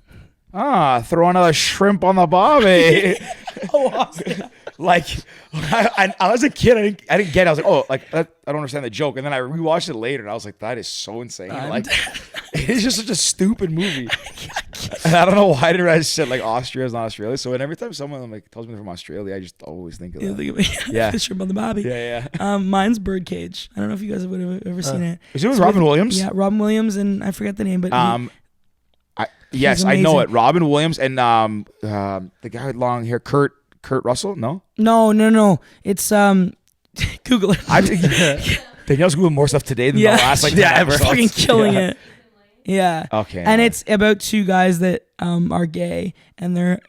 Throw another shrimp on the barbie. Like, I was a kid. I didn't get it. I was like, I don't understand the joke. And then I rewatched it later, and I was like, that is so insane. Like, it's just such a stupid movie. And I don't know why I didn't realize shit like Austria is not Australia. So every time someone like tells me they're from Australia, I just always think of that. Yeah. The shrimp on the bobby. Yeah. Mine's Birdcage. I don't know if you guys would have ever seen it. Is it with Robin Williams? Yeah, Robin Williams, and I forget the name, but Yes, he's I know amazing. it. Robin Williams and the guy with long hair, Kurt Russell. No, no. It's Google it. I think Danielle's Googling more stuff today than Yeah. the last like Yeah, 10 we're episodes. fucking killing Yeah. it. Yeah. Okay. And it's about two guys that are gay, and their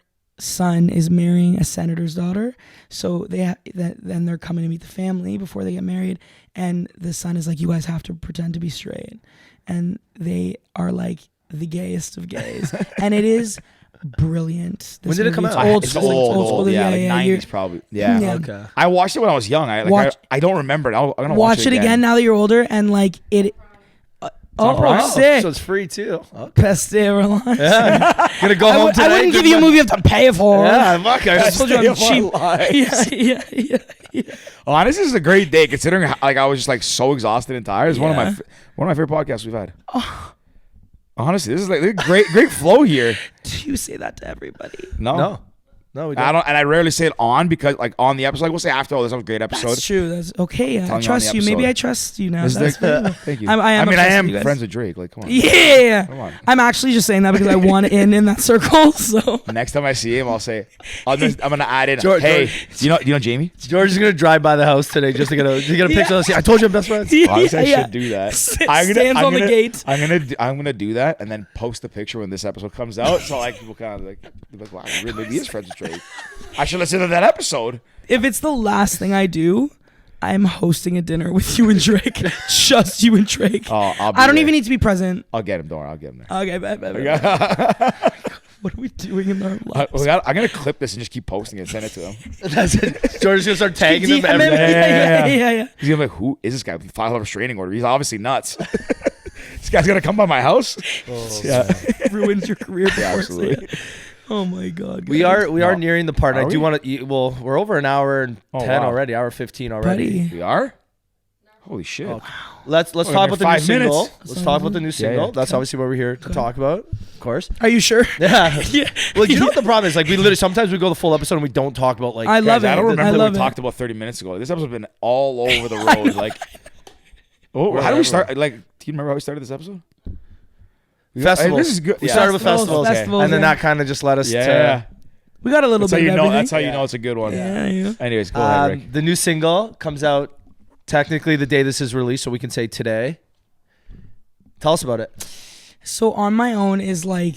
son is marrying a senator's daughter. So then they're coming to meet the family before they get married, and the son is like, "You guys have to pretend to be straight," and they are like the gayest of gays, and it is brilliant. When did it come It's out? Old It's school. old. Yeah, like you're- 90s probably. Yeah. Yeah. Okay. I watched it when I was young. I don't remember it. I'm gonna Watch it again now that you're older, and like it. on Prime? Sick. So it's free too. Okay. Best day of our lives. Yeah. Gonna go home today. I wouldn't give you a movie you have to pay for. Yeah, fuck. I I just told you I'm cheap. lives. Yeah. Honestly, this is a great day considering like I was just like so exhausted and tired. It's one of my favorite podcasts we've had. Honestly, this is like great flow here. Do you say that to everybody? No, we don't. I don't, and I rarely say it on because like on the episode, like we'll say after, oh, this was a great episode. That's true. That's okay. I Telling you on trust the you. Maybe episode. I trust you now. This is That's very cool. Thank you. I am I obsessed am with you guys. friends with Drake. Like, come on. Yeah. Come on. I'm actually just saying that because I want in that circle. So Next time I see him, I'll say, I'm gonna add in. George, Hey, do you know Jamie? George is gonna drive by the house today just to get a picture. Of us. I told you I'm best friends. Honestly, I should do that. Stands on the gate. I'm gonna do that and then post the picture when this episode comes out. So like people kind of like, wow, maybe he is friends with Drake. I should listen to that episode. If it's the last thing I do, I'm hosting a dinner with you and Drake. Just you and Drake. Oh, I don't even need to be present. I'll get him. Don't worry, I'll get him there. Okay, bet. What are we doing in our lives? I'm gonna clip this and just keep posting it and send it to him. That's it. George is gonna start tagging them DM every him. day. Yeah. He's gonna be like, who is this guy? File a restraining order. He's obviously nuts. This guy's gonna come by my house. Yeah, Ruins your career. absolutely. Oh my God. We guys. are nearing the part. Are I do we? want to. Well, we're over an hour and 10 wow. already. Hour 15 already. Buddy. We are. Holy shit. Oh, Let's Oh, talk about the new 5 minutes. single. Let's talk about the new single. yeah. That's obviously what we're here to talk about, of course. Are you sure? Yeah. Yeah. Well, you know what the problem is? Like, we literally sometimes we go the full episode and we don't talk about like. I love Guys, I it. don't remember I that love we it. talked about 30 minutes ago. This episode's been all over the road. Like, how do we start? Like, do you remember how we started this episode? Festivals. This is good. We Yeah. started with Festivals, festivals, and then yeah. that kind of just led us Yeah. to. We got a little That's how bit you of know. everything. That's how you know it's a good one. Yeah. Anyways, go ahead, Rick. The new single comes out technically the day this is released, so we can say today. Tell us about it. So On My Own is like,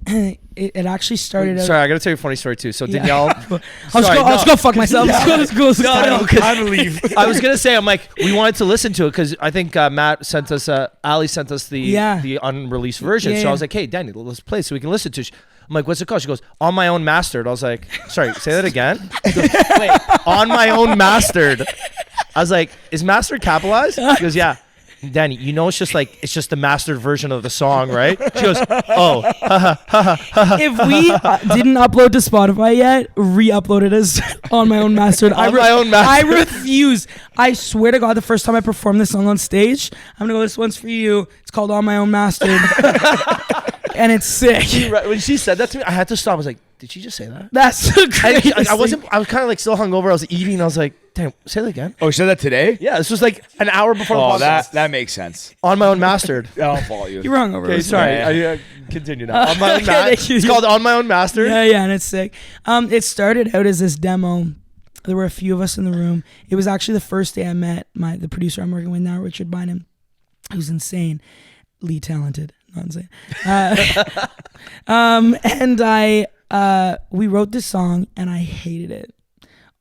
it actually started out. Sorry, I gotta tell you a funny story too. So Danielle, I'll just go fuck myself. Let's go. No, 'cause Time to leave. I was gonna say, I'm like, we wanted to listen to it because I think Matt sent us, Ali sent us the unreleased version. Yeah, so I was like, hey, Danny, let's play so we can listen to it. I'm like, what's it called? She goes, On My Own Mastered. I was like, sorry, say that again. She goes, wait, On My Own Mastered. I was like, is mastered capitalized? She goes, yeah. Danny, you know it's just the mastered version of the song, right? She goes, oh, If we didn't upload to Spotify yet, re-upload it as On My Own Mastered. On My Own Mastered. I refuse. I swear to God, the first time I performed this song on stage, I'm gonna go, this one's for you. It's called On My Own Mastered. And it's sick. when she said that to me, I had to stop. I was like, did she just say that? That's so crazy. I was kind of like still hungover. I was eating. I was like, damn, say that again. Oh, you said that today? Yeah, this was like an hour before the Oh, podcast. that makes sense. On My Own Mastered. I don't follow you. You're wrong over. Okay, sorry. I continue now. On My Own Okay, Mastered. thank you. It's called On My Own Mastered. Yeah, and it's sick. It started out as this demo. There were a few of us in the room. It was actually the first day I met the producer I'm working with now, Richard Bynum, who's insanely talented, not insane. And we wrote this song, and I hated it.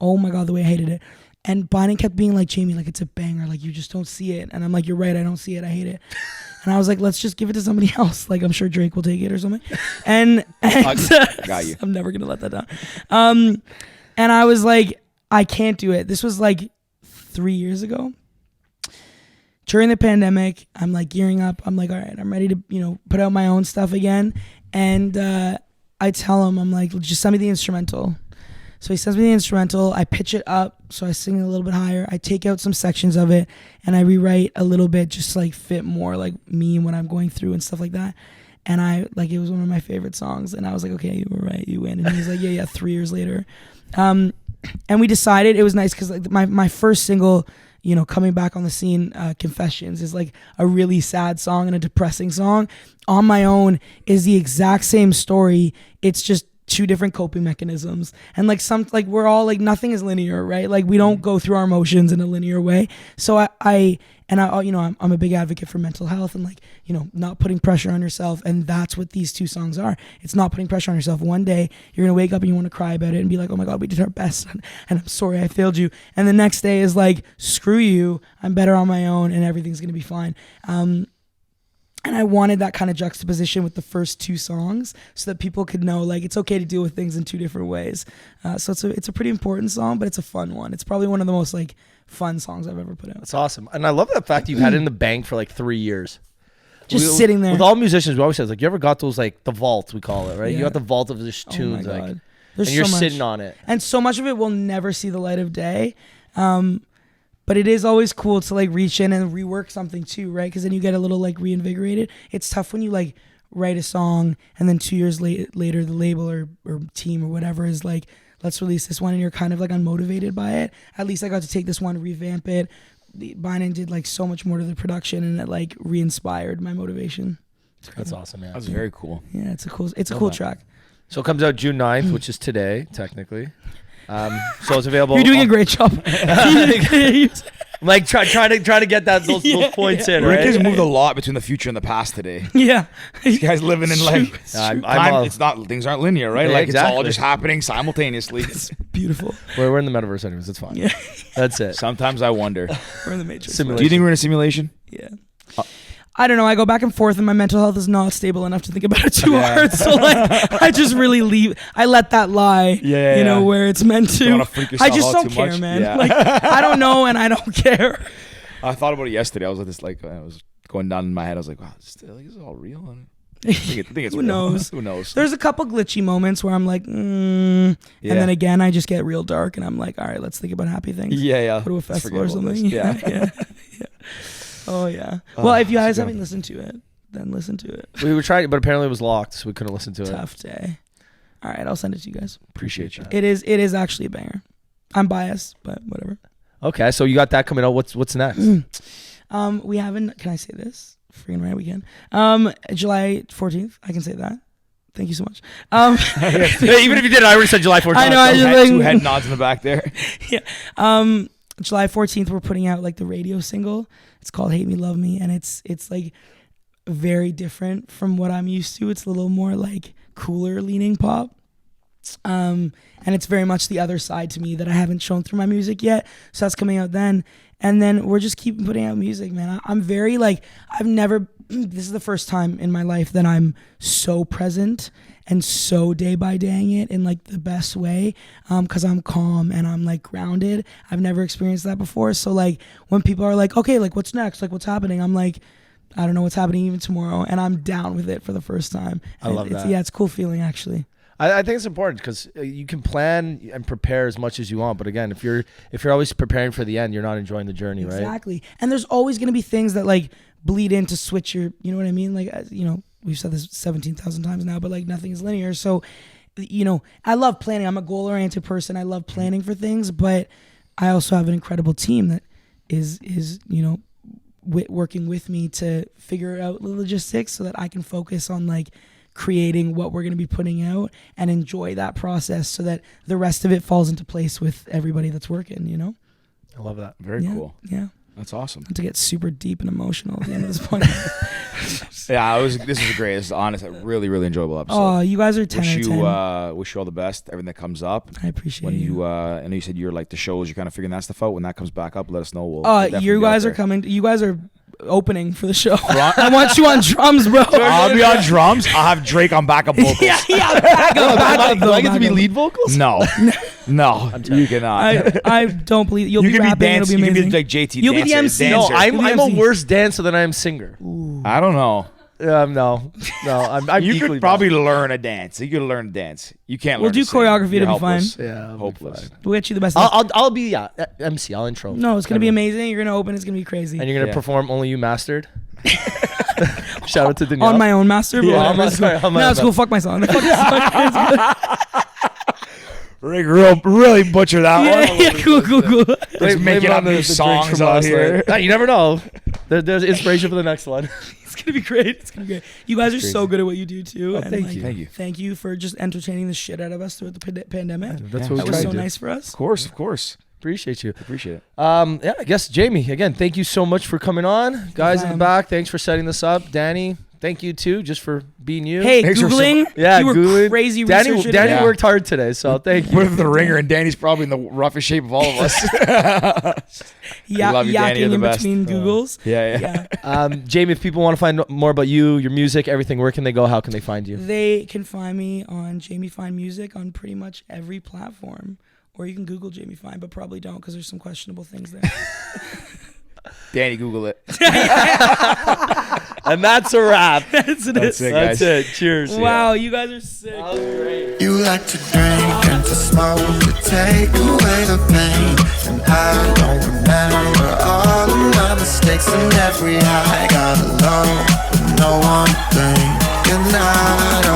Oh my God, the way I hated it. And Bynum kept being like, Jamie, like, it's a banger. Like, you just don't see it. And I'm like, you're right, I don't see it. I hate it. And I was like, let's just give it to somebody else. Like, I'm sure Drake will take it or something. And got you. I'm never going to let that down. And I was like, I can't do it. This was like 3 years ago. During the pandemic, I'm like gearing up. I'm like, all right, I'm ready to, put out my own stuff again. And I tell him, I'm like, just send me the instrumental. So he sends me the instrumental. I pitch it up, so I sing it a little bit higher. I take out some sections of it, and I rewrite a little bit just to, like, fit more like me and what I'm going through and stuff like that. And it was one of my favorite songs. And I was like, okay, you were right, you win. And he was like, yeah, 3 years later. And we decided it was nice because like my first single, coming back on the scene, Confessions, is like a really sad song and a depressing song. On My Own is the exact same story. It's just 2 different coping mechanisms. And like we're all like, nothing is linear, right? Like we don't go through our emotions in a linear way. So I'm a big advocate for mental health and like, not putting pressure on yourself. And that's what these 2 songs are. It's not putting pressure on yourself. One day you're going to wake up and you want to cry about it and be like, oh my God, we did our best. And I'm sorry I failed you. And the next day is like, screw you. I'm better on my own and everything's going to be fine. And I wanted that kind of juxtaposition with the first 2 songs so that people could know like it's okay to deal with things in 2 different ways. So it's a pretty important song, but it's a fun one. It's probably one of the most like fun songs I've ever put out. That's awesome. And I love that fact you've had it in the bank for like 3 years. Sitting there. With all musicians, we always say, like, you ever got those, like, the vault, we call it, right? Yeah. You got the vault of just Oh my tunes, God. like, There's and you're so much. sitting on it. And so much of it will never see the light of day. But it is always cool to like reach in and rework something too, right? Because then you get a little like reinvigorated. It's tough when you like write a song and then 2 years later the label or team or whatever is like, let's release this one, and you're kind of like unmotivated by it. At least I got to take this one, revamp it. Bynum did like so much more to the production, and it like re-inspired my motivation. That's awesome, man. That's very cool. Yeah, it's a cool track. So it comes out June 9th, which is today, technically. So it's available. You're doing a great job. Like trying to get those points in, Rick right? has moved a lot between the future and the past today. Yeah. This guy's living in like I'm it's not, things aren't linear, right? Yeah, Like it's all exactly. just happening simultaneously. It's beautiful. We're in the metaverse anyways, it's fine. Yeah. That's it. Sometimes I wonder. We're in the Matrix. Simulation. Do you think we're in a simulation? Yeah. I don't know. I go back and forth, and my mental health is not stable enough to think about it too hard. So like, I just really leave. I let that lie. Yeah, you know yeah. where it's meant to. Don't wanna freak I yourself just out don't too care, much. man. Yeah. Like I don't know, and I don't care. I thought about it yesterday. I was like this, like I was going down in my head. I was like, wow, this is all real. I think it's Who real. knows? Who knows? There's a couple glitchy moments where I'm like, and then again I just get real dark, and I'm like, all right, let's think about happy things. Yeah. Go to a Let's festival or forget about something. this. Yeah. Oh yeah. Well, if you guys so haven't listened to it, then listen to it. We were trying, but apparently it was locked, so we couldn't listen to it. Tough day. All right, I'll send it to you guys. Appreciate you. It is actually a banger. I'm biased, but whatever. Okay, so you got that coming out. What's next? We haven't. Can I say this? Freaking right, we can. July 14th. I can say that. Thank you so much. Even if you did, I already said July 14th. I know. I just Had like, two head nods in the back there. yeah. July 14th, we're putting out like the radio single. It's called "Hate Me, Love Me," and it's like very different from what I'm used to. It's a little more like cooler leaning pop. And it's very much the other side to me that I haven't shown through my music yet. So that's coming out then. And then we're just keep putting out music, man. I'm very like, this is the first time in my life that I'm so present and so day by daying it in like the best way. Cause I'm calm and I'm like grounded. I've never experienced that before. So like when people are like, okay, like what's next? Like what's happening? I'm like, I don't know what's happening even tomorrow. And I'm down with it for the first time. I love that. Yeah, it's a cool feeling actually. I think it's important because you can plan and prepare as much as you want, but again, if you're always preparing for the end, you're not enjoying the journey, right? Exactly. And there's always going to be things that like bleed in to switch your, you know what I mean? Like, you know, we've said this 17,000 times now, but like nothing is linear. So, you know, I love planning. I'm a goal-oriented person. I love planning for things, but I also have an incredible team that is you know, working with me to figure out the logistics so that I can focus on like creating what we're going to be putting out and enjoy that process so that the rest of it falls into place with everybody that's working, you know? I love that. Very Yeah, cool. Yeah. That's awesome. Not to get super deep and emotional at the end of this point. Yeah, this is great. This is honest, a really, really enjoyable episode. Oh, you guys are 10 wish out of 10. Wish you all the best. Everything that comes up. I appreciate When you. I know you said you're like the shows. You're kind of figuring that stuff out. When that comes back up, let us know. We'll Oh, definitely you be out guys are there. coming. You guys are opening for the show. I want you on drums, bro. I'll be on drums. I'll have Drake on backup vocals. yeah, back up, Do I get to be lead vocals? No, no, you cannot. I don't believe you'll You be can be rapping. It'll dancing. be You can amazing. be like JT. You'll be the dancer, MC. No, dancer. I'm a MC. worse dancer than I am singer. I don't know. No, I'm You equally could probably learn a dance. You could learn to dance. You can't. We'll learn do to sing. choreography, You're it'll be fine. helpless. bad. Yeah, Hopeless. We'll get you the best. I'll be MC. I'll intro. No, it's gonna be amazing. You're gonna open. It's gonna be crazy. And you're gonna Yeah. perform Only You Mastered. Shout out to Danielle. On my own master. Yeah, Yeah, on my- sorry, on my no, own it's cool. Fuck my song. Fuck this song. Rick, really butcher that yeah, one. yeah, cool. Just Blame making it up on the new drinks songs from out last here. night. You never know. There's inspiration for the next one. It's gonna be great. It's gonna be great. You guys are so good at what you do too. Oh, and thank like, you. Thank you. Thank you for just entertaining the shit out of us throughout the pandemic. That's Yeah. what That we was try so to do. nice for us. Of course. Appreciate you. Appreciate it. Yeah, I guess Jamie, again, thank you so much for coming on. Guys in the Anytime. back, thanks for setting this up. Danny, thank you too, just for being you. Hey, Thanks for Googling. Yeah, you were Googling. crazy Danny researcher. Yeah. worked hard today, so thank We're you. the ringer, and Danny's probably in the roughest shape of all of us. love you, Danny. You're Yakking the in best. between Googles. Yeah. Jamie, if people want to find more about you, your music, everything, where can they go? How can they find you? They can find me on Jamie Fine Music on pretty much every platform. Or you can Google Jamie Fine, but probably don't because there's some questionable things there. Danny, Google it. And that's a wrap. That's it, That's guys. it. Cheers. Wow, you guys are sick. You like to drink and to smoke to take away the pain. And I don't remember all of my mistakes and every high. Got alone with no one thing. Good night.